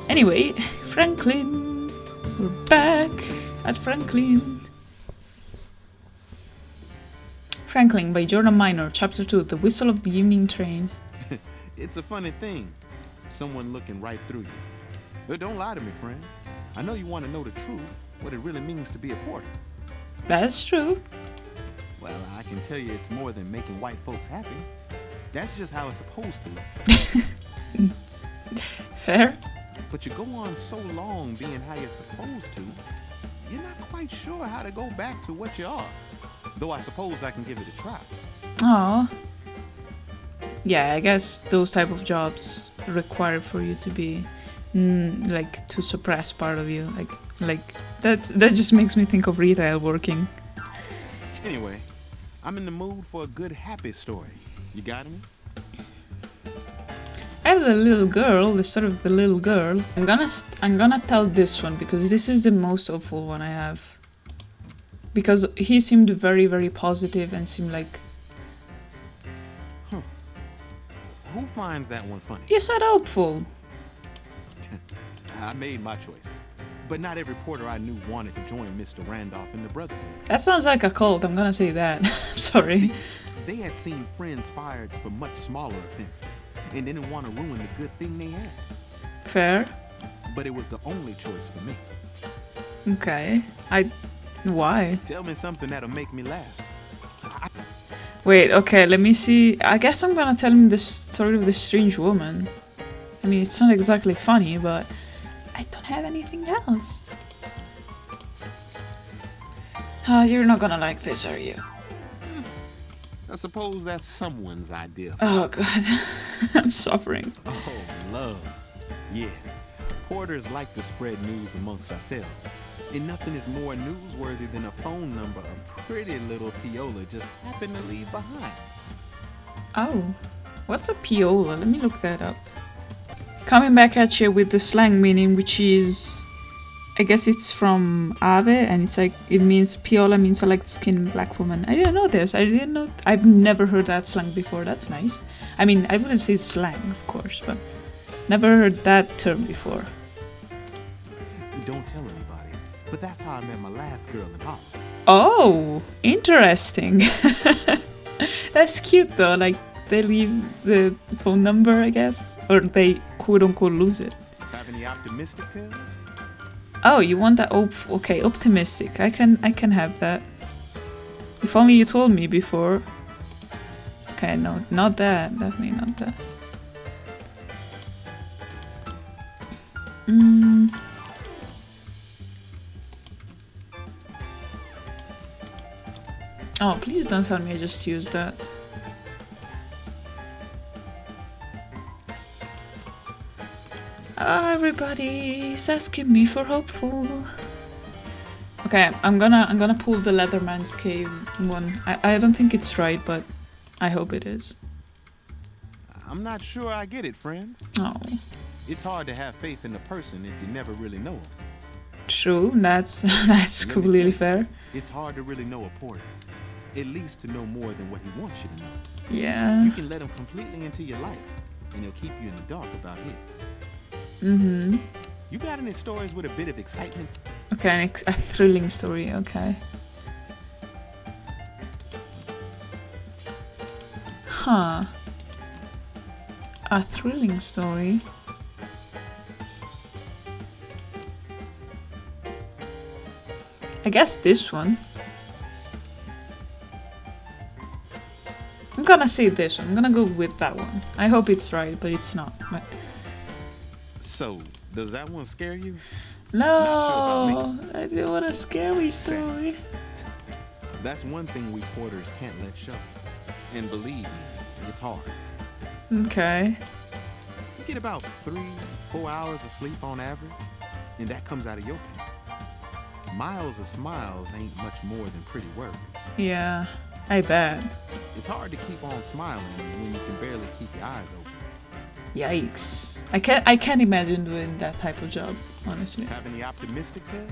Anyway, Franklin. We're back at Franklin. Franklin by Jordan Minor, Chapter 2, The Whistle of the Evening Train. It's a funny thing, someone looking right through you. But don't lie to me, friend. I know you want to know the truth, what it really means to be a porter. That's true. Well, I can tell you it's more than making white folks happy. That's just how it's supposed to. Fair. But you go on so long being how you're supposed to, you're not quite sure how to go back to what you are. Though I suppose I can give it a try. Aw. Yeah, I guess those type of jobs require for you to be, like, to suppress part of you. Like that just makes me think of retail working. Anyway, I'm in the mood for a good happy story. You got me? I have the little girl, the story of the little girl. I'm gonna tell this one because this is the most hopeful one I have. Because he seemed very, very positive and seemed like... Who finds that one funny? You said hopeful. I made my choice. But not every porter I knew wanted to join Mr. Randolph in the Brotherhood. That sounds like a cult, I'm gonna say that. Sorry. See, they had seen friends fired for much smaller offenses and didn't want to ruin the good thing they had. Fair. But it was the only choice for me. Okay. Why? Tell me something that'll make me laugh. Wait, okay, let me see. I guess I'm gonna tell him the story of the strange woman. I mean, it's not exactly funny, but I don't have anything else. You're not gonna like this, are you? I suppose that's someone's idea. Oh god, I'm suffering. Oh, love. Yeah. Porters like to spread news amongst ourselves. And nothing is more newsworthy than a phone number a pretty little Piola just happened to leave behind. Oh, what's a Piola? Let me look that up. Coming back at you with the slang meaning, which is... I guess it's from Ave, and it's like, it means, Piola means a light-skinned black woman. I didn't know this. I didn't know... I've never heard that slang before. That's nice. I mean, I wouldn't say slang, of course, but never heard that term before. Don't tell anybody, but that's how I met my last girl in Holland. Oh, interesting. That's cute though, like they leave the phone number, I guess, or they quote-unquote lose it. Have any optimistic tales? Oh, you want that? Okay, optimistic. I can have that. If only you told me before. Okay, no, not that. Definitely not that. Oh, please don't tell me I just used that. Everybody's asking me for hopeful. Okay, I'm gonna pull the Leatherman's Cave one. I don't think it's right, but I hope it is. I'm not sure I get it, friend. Oh. It's hard to have faith in a person if you never really know him. True, that's completely fair. It's hard to really know a porter. At least to know more than what he wants you to know. Yeah. You can let him completely into your life, and he'll keep you in the dark about his. Mm-hmm. You got any stories with a bit of excitement? Okay, a thrilling story, okay. Huh. A thrilling story. I guess this one. I'm gonna say this one. I'm gonna go with that one. I hope it's right, but it's not. But... So, does that one scare you? No, I don't want a scary story. That's one thing we porters can't let show. And believe me, it's hard. Okay. You get about 3-4 hours of sleep on average, and that comes out of your pay. Miles of smiles ain't much more than pretty words. Yeah, I bet. It's hard to keep on smiling when you can barely keep your eyes open. Yikes. I can't imagine doing that type of job, honestly. Have any optimistic tales?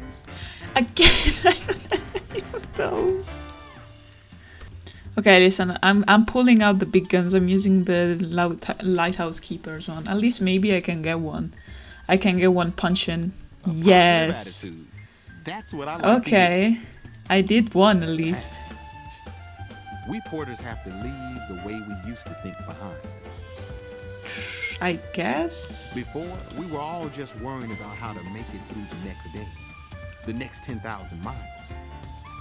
Again, I don't have any of those. Okay, listen, I'm pulling out the big guns. I'm using the lighthouse keepers one. At least maybe I can get one. I can get one punch-in. Yes. Attitude. That's what I like. Okay. I did one at least. We porters have to leave the way we used to think behind. I guess? Before, we were all just worrying about how to make it through the next day, the next 10,000 miles.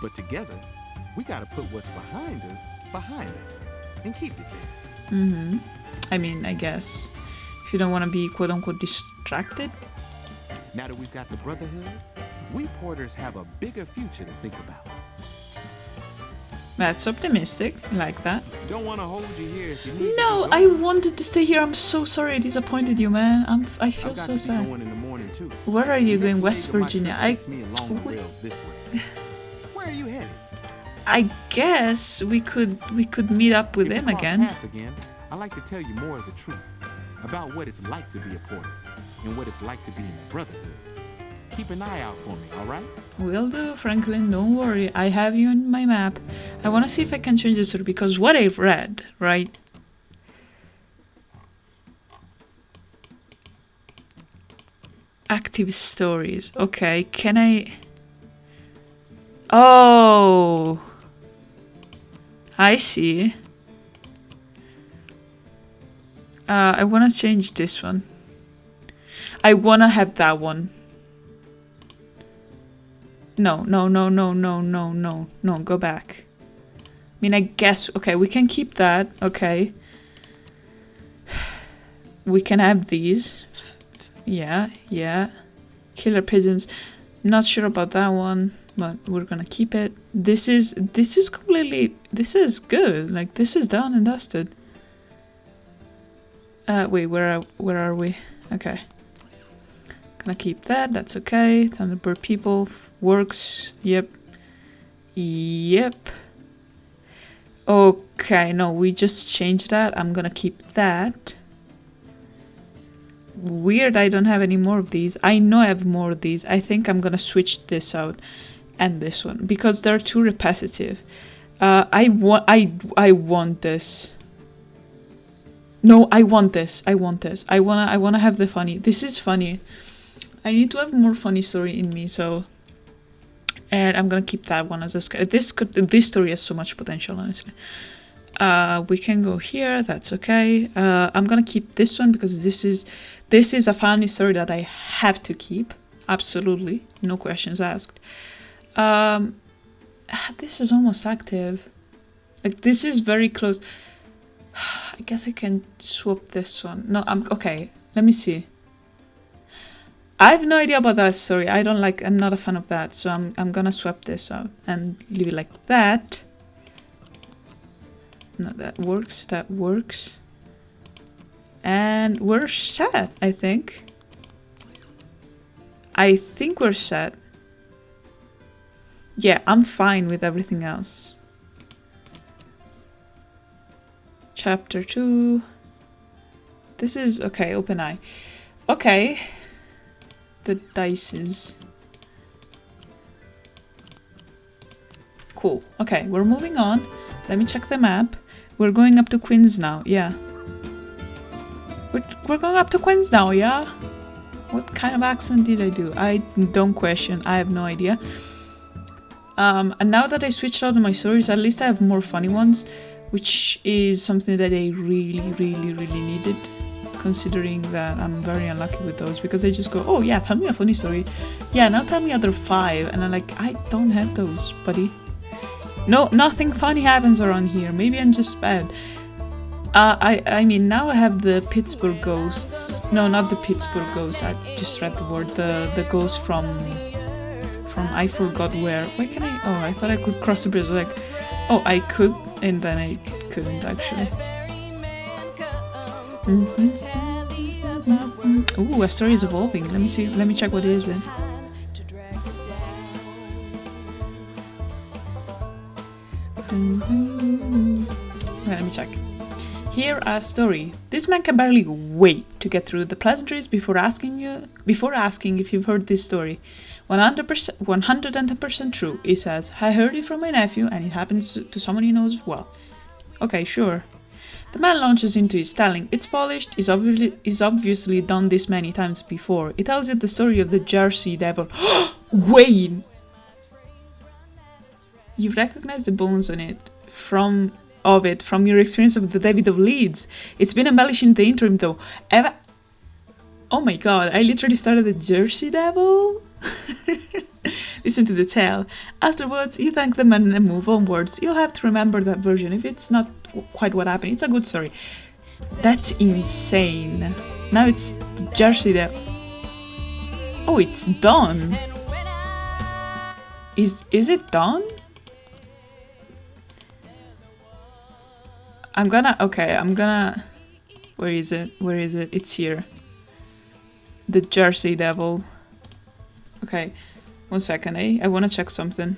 But together, we gotta put what's behind us, and keep it there. Mm-hmm. I mean, I guess. If you don't want to be quote-unquote distracted. Now that we've got the brotherhood, we porters have a bigger future to think about. That's optimistic. I like that. Don't want to hold you here if you need No, to I wanted to stay here. I'm so sorry I disappointed you, man. I feel so sad. Going in the morning too. Where are you going? West Virginia. Where are you headed? I guess we could meet up with him again. I'd like to tell you more of the truth about what it's like to be a porter and what it's like to be in the brotherhood. Keep an eye out for me, all right? Will do, Franklin. Don't worry. I have you on my map. I want to see if I can change it because what I read, right? Active stories. Okay, can I... Oh! I see. I want to change this one. I want to have that one. No, go back. I mean, I guess, okay, we can keep that, okay. we can have these. Yeah. Killer pigeons. Not sure about that one, but we're gonna keep it. This is good. Like, this is done and dusted. Wait, where are we? Okay. Gonna keep that, that's okay. Thunderbird people works. Yep. Okay, no, we just changed that. I'm gonna keep that. Weird, I don't have any more of these. I know I have more of these. I think I'm gonna switch this out and this one because they're too repetitive. I want this. No, I want this. I wanna have the funny. This is funny. I need to have more funny story in me, so. And I'm gonna keep that one as a this story has so much potential, honestly. We can go here, that's okay. I'm gonna keep this one because this is a funny story that I have to keep. Absolutely, no questions asked. This is almost active. Like, this is very close. I guess I can swap this one. No, okay. Let me see. I have no idea about that story. I'm not a fan of that, so I'm gonna swap this out and leave it like that. No, that works. And we're set, I think. We're set. Yeah, I'm fine with everything else. Chapter 2. This is okay, open eye. Okay. The dices. Cool. Okay, we're moving on. Let me check the map. We're going up to Queens now. Yeah. We're going up to Queens now, yeah? What kind of accent did I do? I don't question. I have no idea. And now that I switched out my stories, at least I have more funny ones, which is something that I really needed, considering that I'm very unlucky with those, because I just go, oh yeah, tell me a funny story. Yeah, now tell me other 5. And I'm like, I don't have those, buddy. No, nothing funny happens around here. Maybe I'm just bad. I mean, now I have the Pittsburgh ghosts. No, not the Pittsburgh ghosts. I just read the word. The ghost from I forgot where. Why can I? Oh, I thought I could cross the bridge. Like, oh, I could, and then I couldn't actually. Ooh, a story is evolving. Let me see. Let me check what it is then. Let me check. Here a story. This man can barely wait to get through the pleasantries before asking if you've heard this story. 110% true, he says. I heard it from my nephew, and it happens to someone he knows well. Okay, sure. The man launches into his telling. It's polished, he's obviously done this many times before. He tells you the story of the Jersey Devil. Wayne! You recognize the bones on it from your experience of the David of Leeds. It's been embellished in the interim though. Oh my god, I literally started the Jersey Devil? Listen to the tale. Afterwards, you thank the man and move onwards. You'll have to remember that version if it's not quite what happened. It's a good story. That's insane. Now it's the Jersey Devil. Oh, it's done. Is it done? Where is it? It's here. The Jersey Devil. Okay, 1 second, I want to check something.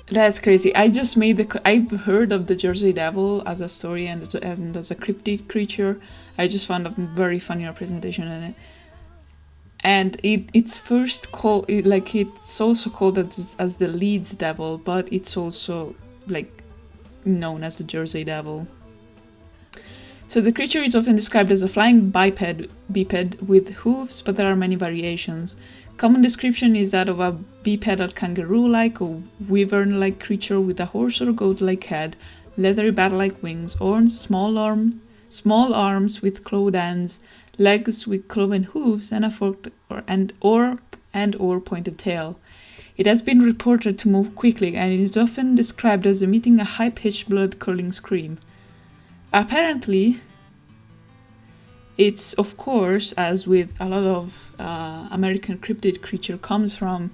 That's crazy. I've heard of the Jersey Devil as a story and as a cryptid creature. I just found a very funny representation in it. And it's first called, it's also called as the Leeds Devil, but it's also known as the Jersey Devil. So the creature is often described as a flying biped with hooves, but there are many variations. Common description is that of a bipedal kangaroo-like or wyvern-like creature with a horse or goat-like head, leathery bat-like wings, horns, small arms with clawed ends, legs with cloven hooves, and a forked or pointed tail. It has been reported to move quickly, and it is often described as emitting a high-pitched blood-curdling scream. Apparently, It's, of course, as with a lot of American cryptid creature, comes from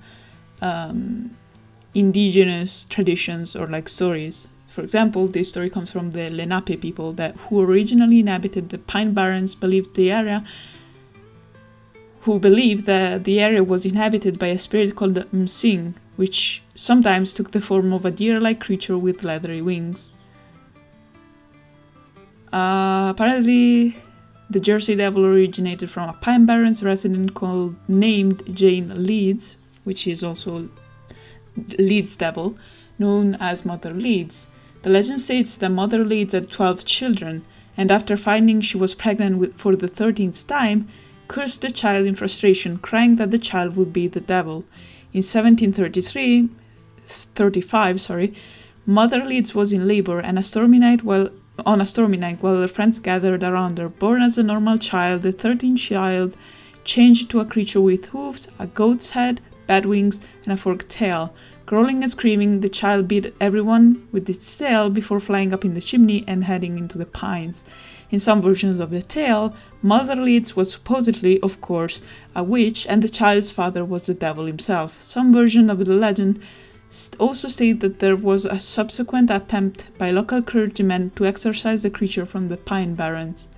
indigenous traditions or like stories. For example, this story comes from the Lenape people who originally inhabited the Pine Barrens, who believed that the area was inhabited by a spirit called the Msing, which sometimes took the form of a deer-like creature with leathery wings. Apparently, the Jersey Devil originated from a Pine Barrens resident named Jane Leeds, which is also Leeds Devil, known as Mother Leeds. The legend states that Mother Leeds had 12 children, and after finding she was pregnant for the 13th time, cursed the child in frustration, crying that the child would be the devil. In 1735, Mother Leeds was in labor, and on a stormy night, while her friends gathered around her, born as a normal child, the 13th child changed to a creature with hooves, a goat's head, bad wings, and a forked tail. Growling and screaming, the child beat everyone with its tail before flying up in the chimney and heading into the pines. In some versions of the tale, Mother Leeds was supposedly, of course, a witch, and the child's father was the devil himself. Some versions of the legend also state that there was a subsequent attempt by local clergymen to exorcise the creature from the Pine Barrens.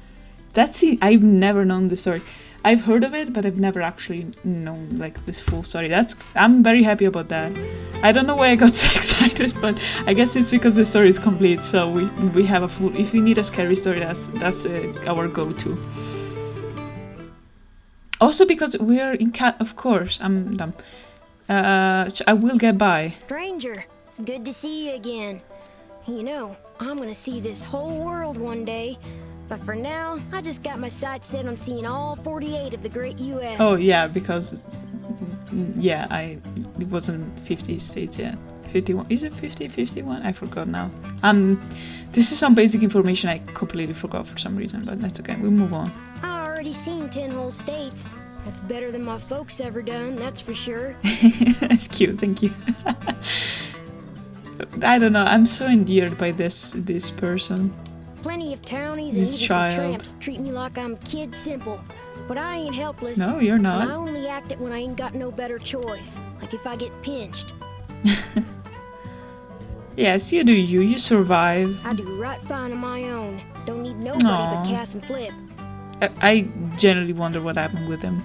That's it. I've never known the story. I've heard of it, but I've never actually known like this full story. I'm very happy about that. I don't know why I got so excited, but I guess it's because the story is complete. So we have a full. If you need a scary story, that's our go-to. Also because we're in cat. Of course, I'm dumb. I will get by. Stranger, it's good to see you again. You know, I'm gonna see this whole world one day. But for now, I just got my sights set on seeing all 48 of the great U.S. Oh, yeah, because, it wasn't 50 states yet. 51, is it 50, 51? I forgot now. This is some basic information I completely forgot for some reason, but that's okay, we'll move on. I already seen 10 whole states. That's better than my folks ever done, that's for sure. That's cute, thank you. I don't know, I'm so endeared by this person. Plenty of townies This and even child. some tramps treat me like I'm kid simple. But I ain't helpless. No, you're not. And I only act it when I ain't got no better choice. Like if I get pinched. Yes, you do you. You survive. I do right fine on my own. Don't need nobody Aw. but Cass and Flip. I generally wonder what happened with them.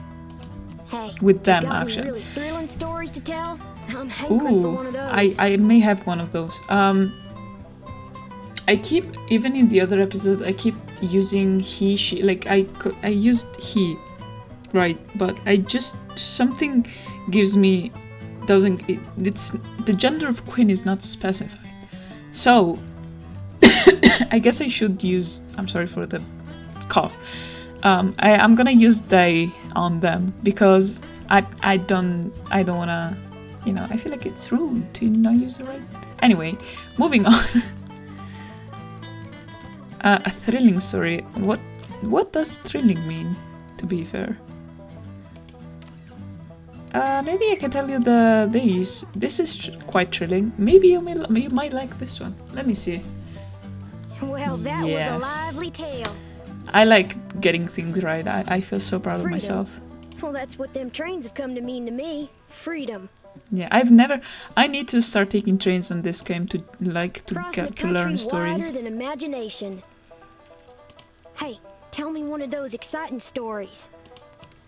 Hey, With them, you got actually. any really thrilling stories to tell? I'm hankering for one of those. I may have one of those. I keep, even in the other episode, I keep using he, she, like I used he, right, but I just, something gives me, it's, the gender of Quinn is not specified. So, I guess I should use, I'm sorry for the cough, I'm gonna use they on them, because I don't wanna, I feel like it's rude to not use the right, anyway, moving on. A thrilling story. What does thrilling mean, to be fair? Maybe I can tell you these. This is quite thrilling. Maybe you might like this one. Let me see. Well, that Yes. was a lively tale. I like getting things right. I feel so proud of Freedom. myself. Well, that's what them trains have come to mean to me. Freedom. Yeah, I need to start taking trains on this game to Crossing a get to learn country stories. wider than imagination. Hey, tell me one of those exciting stories.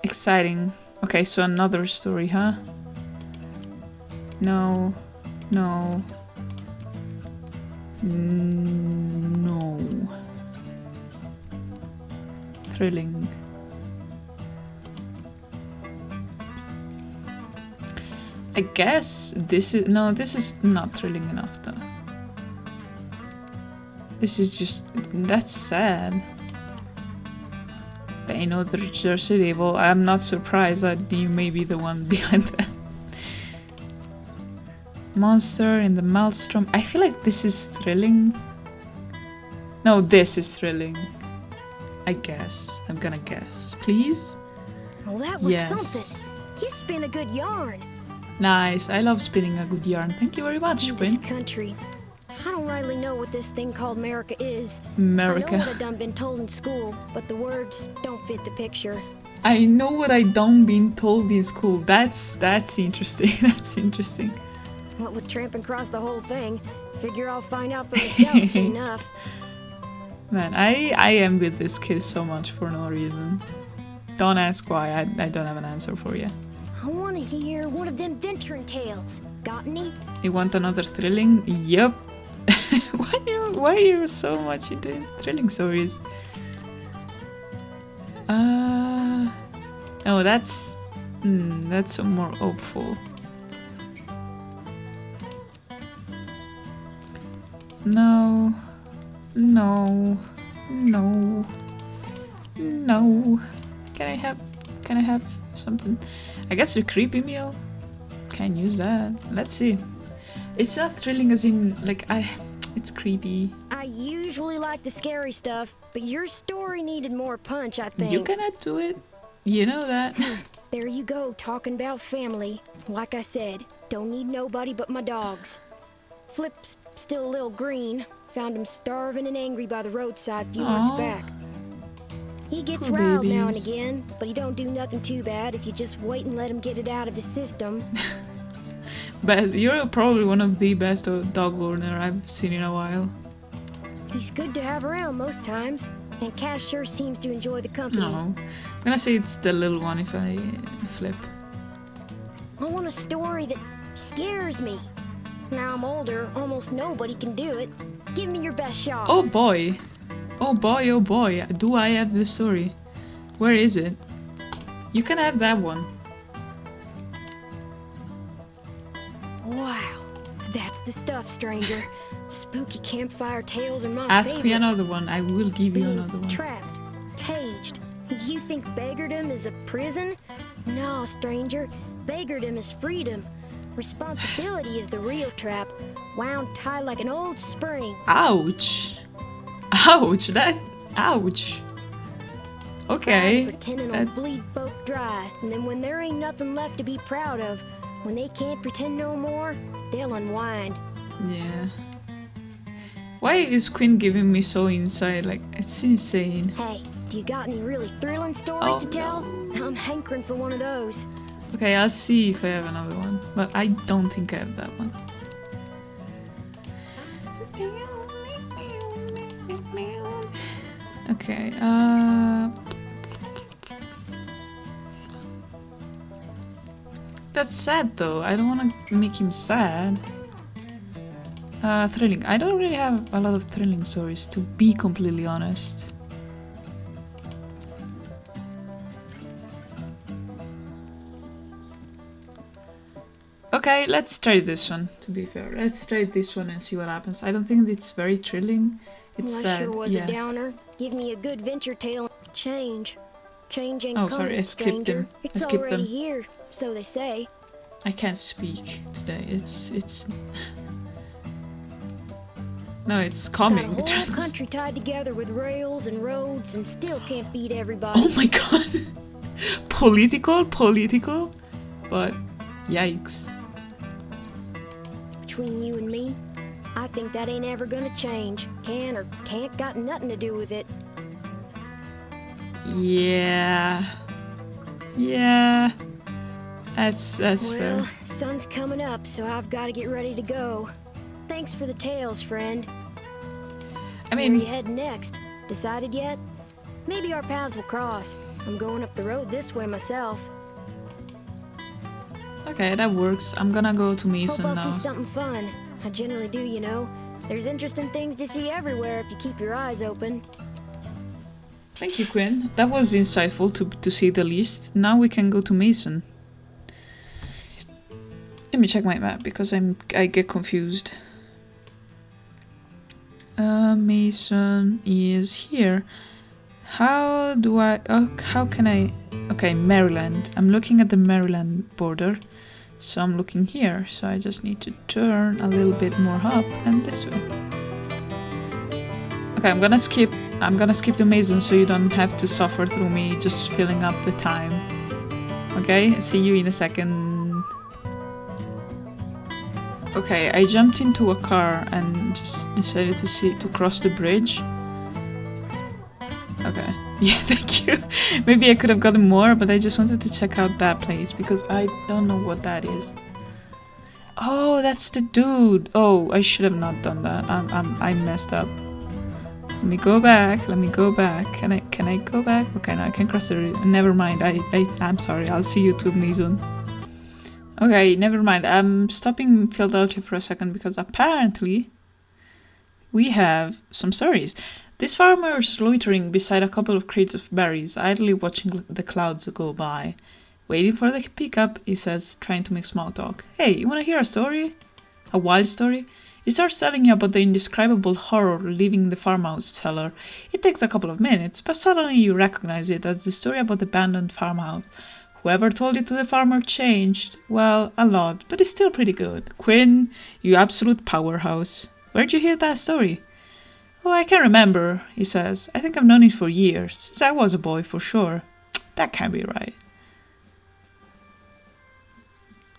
Exciting. Okay, so another story, huh? No. Thrilling. I guess this is not thrilling enough though. This is just, that's sad. They know the Jersey Devil. I'm not surprised that you may be the one behind that. Monster in the Maelstrom. I feel like this is thrilling. No, this is thrilling. I guess. I'm gonna guess. Please? Well, that was Yes. something. You spin a good yarn. Nice. I love spinning a good yarn. Thank you very much, In this Quinn. country, I don't rightly know what this thing called America is. I know what I America. done been told in school, but the words don't fit the picture. I know what I done been told in school. That's interesting. That's interesting. What with tramping across the whole thing, figure I'll find out for myself soon enough. Man, I am with this kid so much for no reason. Don't ask why. I don't have an answer for you. I want to hear one of them venturing tales. Got any? You want another thrilling? Yep. Why are you so much into thrilling stories? Oh, that's more hopeful. No. Can I have something? I guess a creepy meal. Can use that. Let's see. It's not thrilling as in like it's creepy. I usually like the scary stuff, but your story needed more punch, I think. You cannot do it. You know that. There you go, talking about family. Like I said, don't need nobody but my dogs. Flip's still a little green. Found him starving and angry by the roadside a few months Aw. back. He gets Poor riled now and babies. again, but he don't do nothing too bad if you just wait and let him get it out of his system. Best. You're probably one of the best dog owner I've seen in a while. He's good to have around most times, and Cash sure seems to enjoy the company. No, I'm gonna say it's the little one if I flip. I want a story that scares me. Now I'm older, almost nobody can do it. Give me your best shot. Oh boy. Oh boy, oh boy. Do I have this story? Where is it? You can have that one. Wow, that's the stuff, stranger. Spooky campfire tales are my Ask favorite. me another one. I will give you Being another one. trapped, caged. You think beggardom is a prison? No, stranger. Beggardom is freedom. Responsibility is the real trap, wound tight like an old spring. Ouch. Ouch. Ouch. Okay. Pride pretending that- to bleed folk dry, and then when there ain't nothing left to be proud of, when they can't pretend no more, they'll unwind. Yeah. Why is Quinn giving me so inside? Like, it's insane. Hey, do you got any really thrilling stories Oh, to tell? I'm hankering for one of those. Okay, I'll see if I have another one. But I don't think I have that one. Okay, that's sad though. I don't want to make him sad. Thrilling. I don't really have a lot of thrilling stories, to be completely honest. Okay, let's try this one, to be fair. Let's try this one and see what happens. I don't think it's very thrilling. It's Well, I sad. sure was yeah. a downer. Give me a good venture tale. Change. Change ain't Oh, coming, sorry, I skipped stranger. them. I It's skipped already them. here, so they say. I can't speak today. It's No, it's coming. Got a whole country tied together with rails and roads and still can't feed everybody. Oh my god. Political, but yikes. Between you and me, I think that ain't ever gonna change. Can or can't got nothing to do with it. Yeah. Yeah. That's Well, fair. sun's coming up, so I've got to get ready to go. Thanks for the tales, friend. I Where you mean, heading next? Decided yet? Maybe our paths will cross. I'm going up the road this way myself. okay, that works. I'm gonna go to Hope Mason I'll now. see something fun. I generally do, you know. There's interesting things to see everywhere if you keep your eyes open. Thank you, Quinn. That was insightful, to say the least. Now we can go to Mason. Let me check my map because I get confused. Mason is here. How do I? How can I? Okay, Maryland. I'm looking at the Maryland border, so I'm looking here. So I just need to turn a little bit more up and this way. Okay, I'm gonna skip the Mason so you don't have to suffer through me just filling up the time. Okay, see you in a second. Okay, I jumped into a car and just decided to cross the bridge. Okay. Yeah, thank you. Maybe I could have gotten more, but I just wanted to check out that place because I don't know what that is. Oh, that's the dude. Oh, I should have not done that. I messed up. Let me go back. Can I go back? Okay, no, I can cross the road. Never mind. I'm sorry. I'll see you too, Mason. Okay, never mind. I'm stopping in Philadelphia for a second because apparently we have some stories. This farmer is loitering beside a couple of crates of berries, idly watching the clouds go by. Waiting for the pickup, he says, trying to make small talk. Hey, you wanna hear a story? A wild story? He starts telling you about the indescribable horror leaving the farmhouse cellar. It takes a couple of minutes, but suddenly you recognize it as the story about the abandoned farmhouse. Whoever told it to the farmer changed, well, a lot, but it's still pretty good. Quinn, you absolute powerhouse. Where'd you hear that story? Oh, I can't remember, he says. I think I've known it for years, since I was a boy for sure. That can't be right.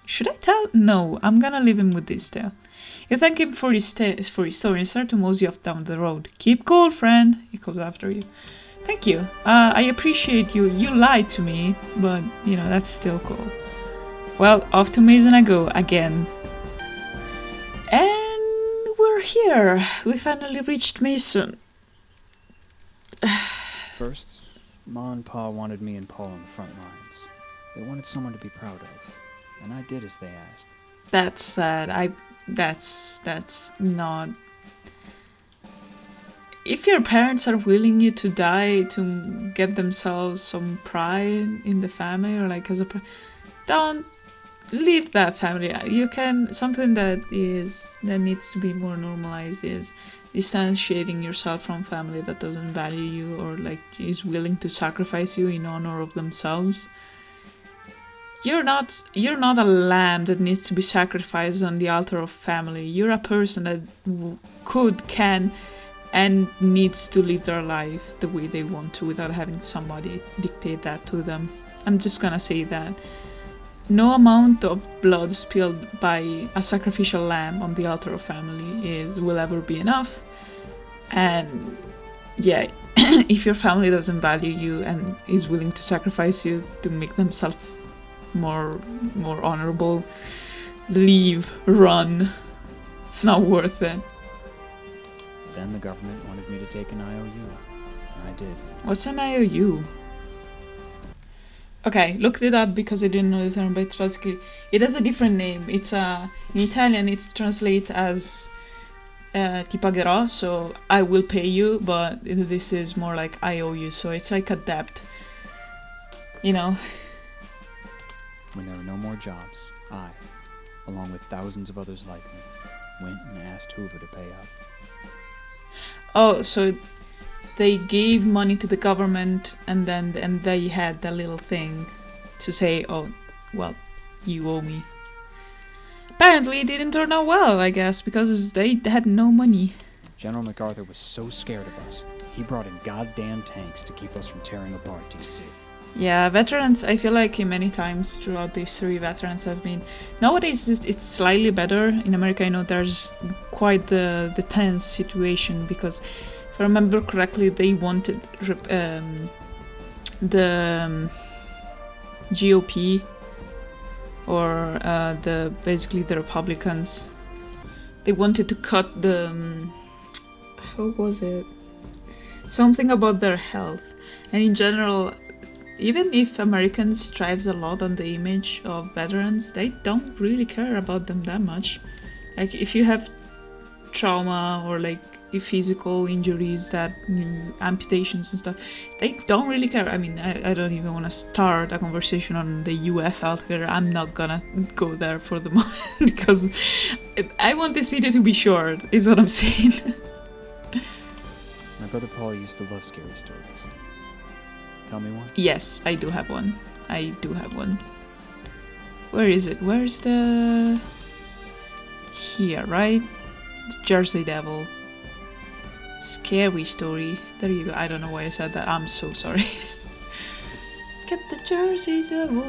Should I tell? No, I'm gonna leave him with this tale. You thank him for his story and start to mosey off down the road. Keep cool, friend, he calls after you. Thank you. I appreciate you. You lied to me, but, that's still cool. Well, off to Mason I go again. And we're here. We finally reached Mason. First, Ma and Pa wanted me and Paul on the front lines. They wanted someone to be proud of, and I did as they asked. That's sad. That's not... If your parents are willing you to die to get themselves some pride in the family, or like as a... Don't leave that family. You can... Something that needs to be more normalized is distantiating yourself from family that doesn't value you or like is willing to sacrifice you in honor of themselves. You're not a lamb that needs to be sacrificed on the altar of family. You're a person that can, and needs to live their life the way they want to without having somebody dictate that to them. I'm just gonna say that. No amount of blood spilled by a sacrificial lamb on the altar of family will ever be enough. And yeah, if your family doesn't value you and is willing to sacrifice you to make themselves more honorable, leave, run. It's not worth it. Then the government wanted me to take an IOU, and I did. What's an IOU? Okay, looked it up because I didn't know the term, but it's basically, it has a different name. It's in Italian it's translated as ti pagherò, so I will pay you, but this is more like I owe you, so it's like a debt. When there were no more jobs, I, along with thousands of others like me, went and asked Hoover to pay up. Oh, so they gave money to the government and they had that little thing to say, oh, well, you owe me. Apparently it didn't turn out well, I guess, because they had no money. General MacArthur was so scared of us, he brought in goddamn tanks to keep us from tearing apart DC. Yeah, veterans, I feel like many times throughout the history, veterans have been... Nowadays, it's slightly better. In America, I know there's quite the tense situation, because if I remember correctly, they wanted the GOP, or basically the Republicans, they wanted to cut the... how was it? Something about their health. And in general... Even if Americans strives a lot on the image of veterans, they don't really care about them that much. Like, if you have trauma or like physical injuries, that amputations and stuff, they don't really care. I mean, I don't even want to start a conversation on the US healthcare. I'm not gonna go there for the moment because I want this video to be short, is what I'm saying. My brother Paul used to love scary stories. Tell me one. Yes, I do have one. Where is it? Where's the... Here, right? The Jersey Devil. Scary story. There you go. I don't know why I said that. I'm so sorry. Get the Jersey Devil.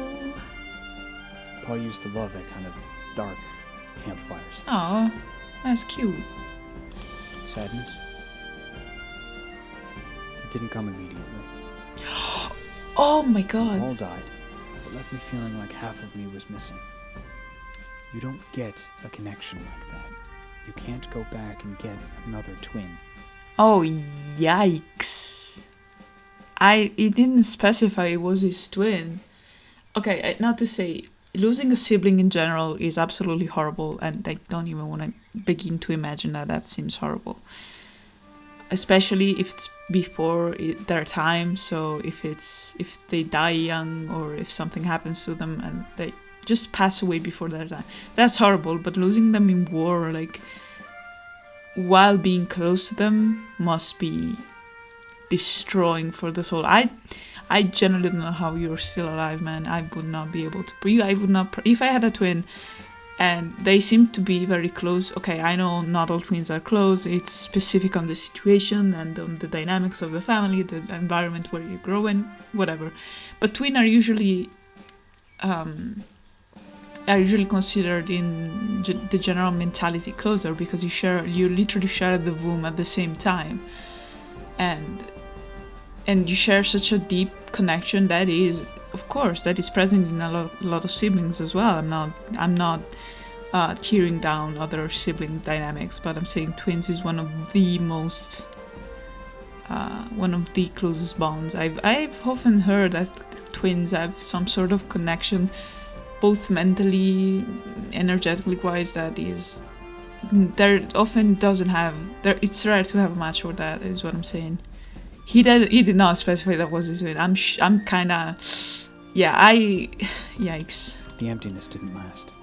Paul used to love that kind of dark, campfire stuff. Oh, that's cute. Sadness? It didn't come immediately. Oh my We god. all died. It left me feeling like half of me was missing. You don't get a connection like that. You can't go back and get another twin. Oh, yikes. It didn't specify it was his twin. Okay, not to say, losing a sibling in general is absolutely horrible, and I don't even want to begin to imagine that seems horrible. Especially if it's before their time, so if they die young or if something happens to them and they just pass away before their time. That's horrible, but losing them in war, like, while being close to them must be destroying for the soul. I generally don't know how you're still alive, man. I would not be able to. I would not. If I had a twin, and they seem to be very close. Okay, I know not all twins are close. It's specific on the situation and on the dynamics of the family, the environment where you grow in, whatever. But twins are usually considered in the general mentality closer because you literally share the womb at the same time, and you share such a deep connection that is present in a lot of siblings as well. I'm not tearing down other sibling dynamics, but I'm saying twins is one of the closest bonds. I've often heard that twins have some sort of connection, both mentally, energetically wise, that is there often doesn't have there. It's rare to have a match for that, is what I'm saying. He did not specify that was his twin. I'm kind of, yikes. The emptiness didn't last.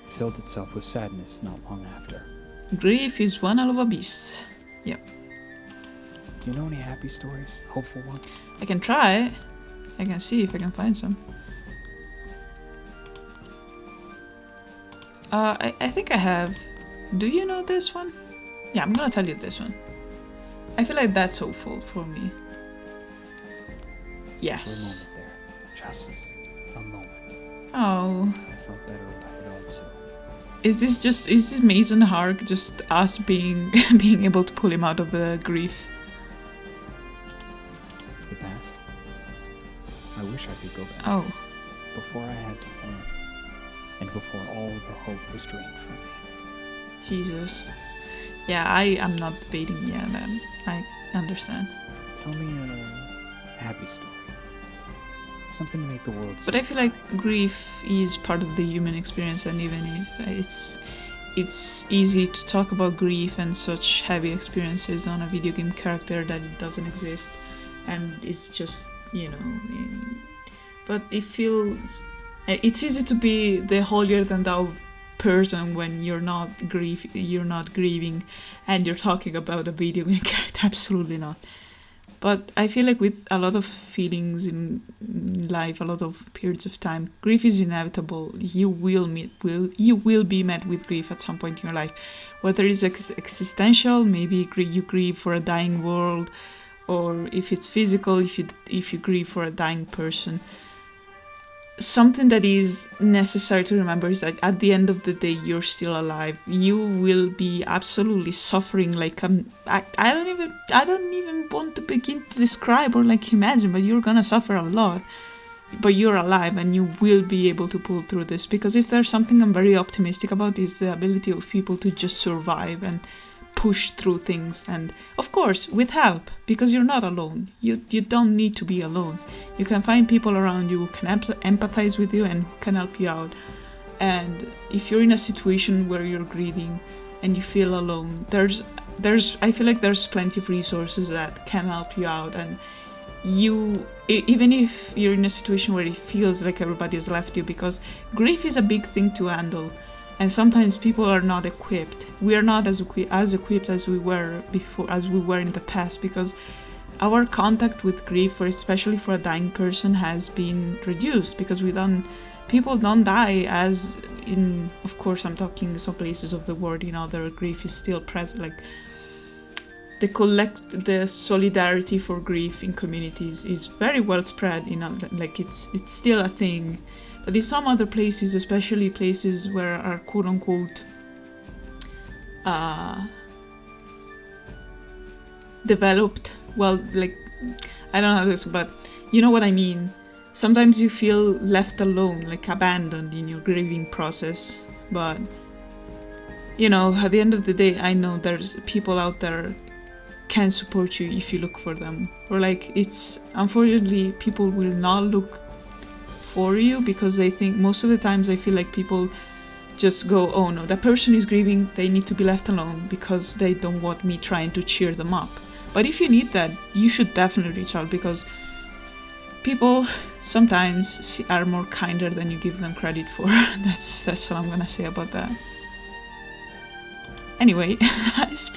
It filled itself with sadness not long after. Grief is one hell of a beast. Yep. Do you know any happy stories? Hopeful ones? I can try. I can see if I can find some. I think I have. Do you know this one? Yeah, I'm gonna tell you this one. I feel like that's hopeful for me. Yes. For a moment there. Just a moment. Oh. I felt better about it all too. Is this Mason Hark just us being able to pull him out of the grief? The past? I wish I could go back. Oh. Before I had to learn. And before all the hope was drained from me. Jesus. Yeah, I am not debating. Yeah, then I understand. Tell me a happy story. Something to make the world. But I feel like grief is part of the human experience, and even if it's easy to talk about grief and such heavy experiences on a video game character that it doesn't exist, and it's just but it feels. It's easy to be the holier than thou person when you're not grieving, and you're talking about a video game character. Absolutely not. But I feel like with a lot of feelings in life, a lot of periods of time, grief is inevitable. You will be met with grief at some point in your life, whether it's existential, maybe you grieve for a dying world, or if it's physical, if you grieve for a dying person. Something that is necessary to remember is that at the end of the day, you're still alive. You will be absolutely suffering like I don't even want to begin to describe or like imagine, but you're gonna suffer a lot. But you're alive and you will be able to pull through this, because if there's something I'm very optimistic about, is the ability of people to just survive and push through things, and of course with help, because you're not alone. You don't need to be alone. You can find people around you who can empathize with you and can help you out. And if you're in a situation where you're grieving and you feel alone, I feel like there's plenty of resources that can help you out. And even if you're in a situation where it feels like everybody has left you, because grief is a big thing to handle. And sometimes people are not equipped. We are not as equipped as we were before, as we were in the past, because our contact with grief, especially for a dying person, has been reduced, because people don't die as in, of course, I'm talking some places of the world, their grief is still present. Like the solidarity for grief in communities is very well spread. Like it's still a thing. But in some other places, especially places where are quote unquote developed, well, like, I don't know this, but you know what I mean. Sometimes you feel left alone, like abandoned in your grieving process. But, you know, at the end of the day, I know there's people out there can support you if you look for them. Or like, it's, unfortunately, people will not look for you because they think, most of the times I feel like people just go, oh no, that person is grieving, they need to be left alone because they don't want me trying to cheer them up. But if you need that, you should definitely reach out, because people sometimes are more kinder than you give them credit for. That's all I'm gonna say about that. Anyway,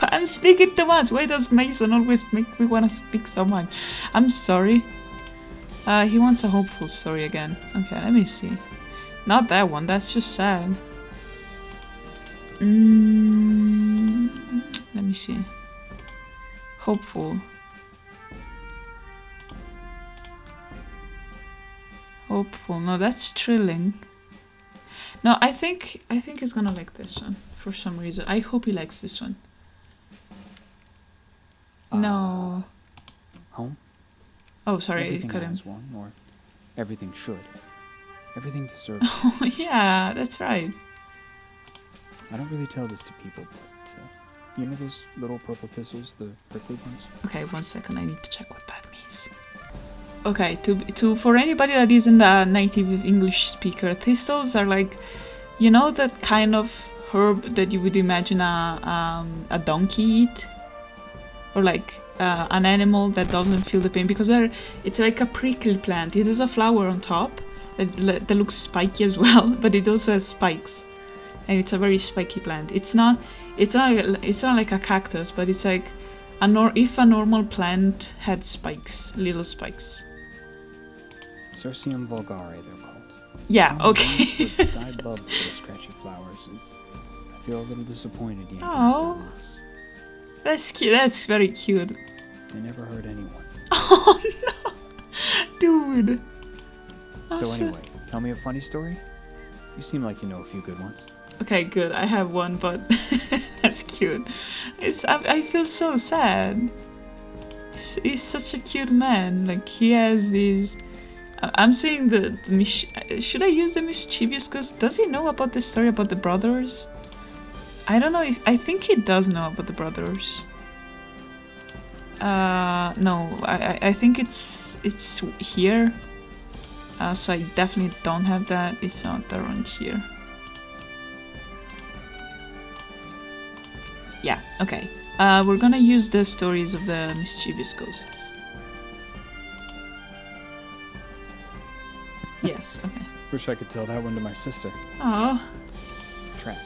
I'm speaking too much. Why does Mason always make me want to speak so much? I'm sorry. He wants a hopeful story again. Okay, let me see. Not that one, that's just sad. Let me see. Hopeful. Hopeful. No, that's thrilling. No, I think he's gonna like this one for some reason. I hope he likes this one. No. Home? Oh, sorry, Everything cut him. has one, or everything should. Everything deserves. Oh, yeah, that's right. I don't really tell this to people, but you know those little purple thistles, the prickly ones? Okay, 1 second. I need to check what that means. Okay, to for anybody that isn't a native English speaker, thistles are like, you know, that kind of herb that you would imagine a donkey eat, or like an animal that doesn't feel the pain, because it's like a prickly plant. It has a flower on top that looks spiky as well, but it also has spikes, and it's a very spiky plant. It's not like a cactus, but it's like if a normal plant had spikes, little spikes. Cirsium vulgare, they're called. Yeah, okay. But I love the little scratchy flowers, and I feel a little disappointed you Oh. That's cute. That's very cute. They never hurt anyone. Oh no, dude. So anyway, tell me a funny story. You seem like you know a few good ones. Okay, good. I have one, but that's cute. I feel so sad. He's such a cute man. Like, he has these. I'm saying should I use the mischievous ghost? Does he know about the story about the brothers? I don't know. I think he does know about the brothers. No, I think it's here. So I definitely don't have that. It's not around here. Yeah, okay. We're gonna use the stories of the mischievous ghosts. Yes, okay. Wish I could tell that one to my sister. Oh, Traps.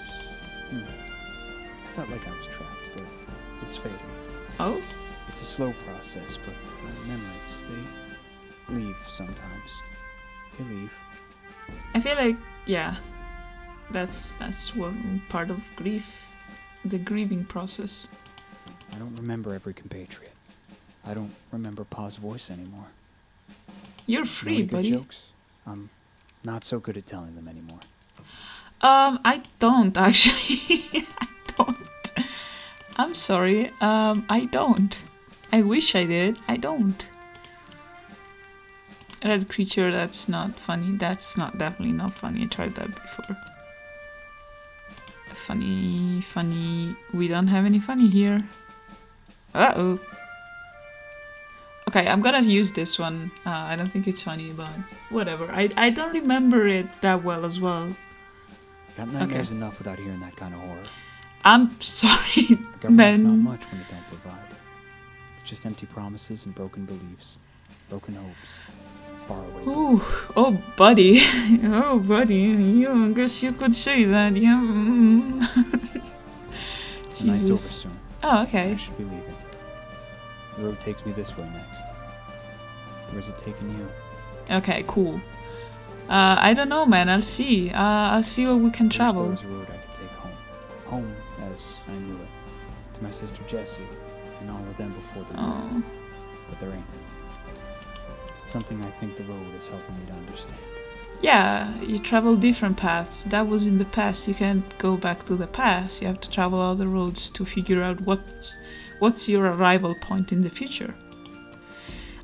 I felt like I was trapped, but it's fading. oh, It's a slow process, but memories, they leave sometimes. They leave. I feel like, yeah, that's one part of grief, the grieving process. I don't remember every compatriot. I don't remember Pa's voice anymore. You're Know free, any good buddy. jokes? I'm not so good at telling them anymore. I don't actually. I don't. I'm sorry. I don't. I wish I did. I don't. Red creature, that's not funny. That's definitely not funny. I tried that before. Funny. We don't have any funny here. Uh-oh. Okay, I'm gonna use this one. I don't think it's funny, but whatever. I don't remember it that well as well. Got nightmares enough without hearing that kind of horror. I'm sorry, The government's not man. much when it don't provide. It's just empty promises and broken beliefs. Broken hopes. Far away. Ooh, oh, buddy. Oh, buddy. Yeah, I guess you could say that, yeah. The night's over Jesus. soon. Oh, I okay. should be leaving. The road takes me this way next. Where's it taking you? Okay, cool. I don't know, man. I'll see. I'll see where we can travel. There's a road I could take home. Home, as I knew it. To my sister Jessie, and all of them before the war. Oh, But there ain't. It's something I think the road is helping me to understand. yeah, you travel different paths. That was in the past. You can't go back to the past. You have to travel other roads to figure out what's your arrival point in the future.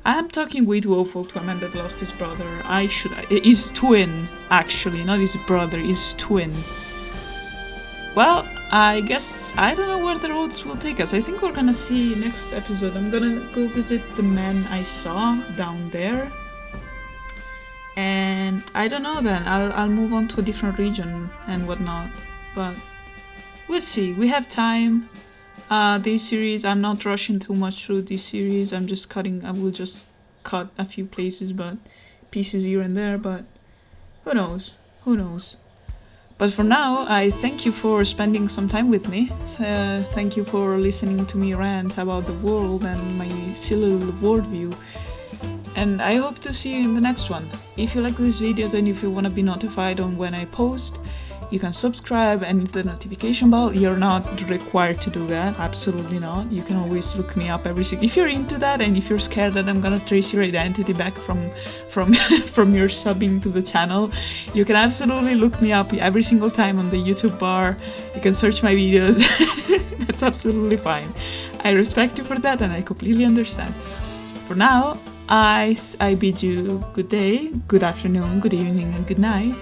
I am talking way too awful to a man that lost his brother. His twin, actually, not his brother, his twin. Well, I guess I don't know where the roads will take us. I think we're gonna see next episode. I'm gonna go visit the man I saw down there. And I don't know then. I'll move on to a different region and whatnot. But we'll see. We have time. This series, I'm not rushing too much through this series. I will just cut a few places, but pieces here and there, but who knows? But for now, I thank you for spending some time with me. Thank you for listening to me rant about the world and my silly little worldview. And I hope to see you in the next one. If you like these videos and if you want to be notified on when I post, you can subscribe and hit the notification bell. You're not required to do that, absolutely not. You can always look me up if you're into that, and if you're scared that I'm gonna trace your identity back from your subbing to the channel, you can absolutely look me up every single time on the YouTube bar. You can search my videos. That's absolutely fine. I respect you for that, and I completely understand. For now, I bid you good day, good afternoon, good evening, and good night.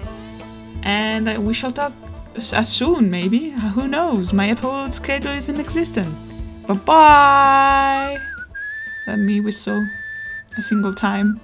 And we shall talk as soon, maybe. Who knows? My upload schedule isn't existent. Bye-bye! Let me whistle a single time.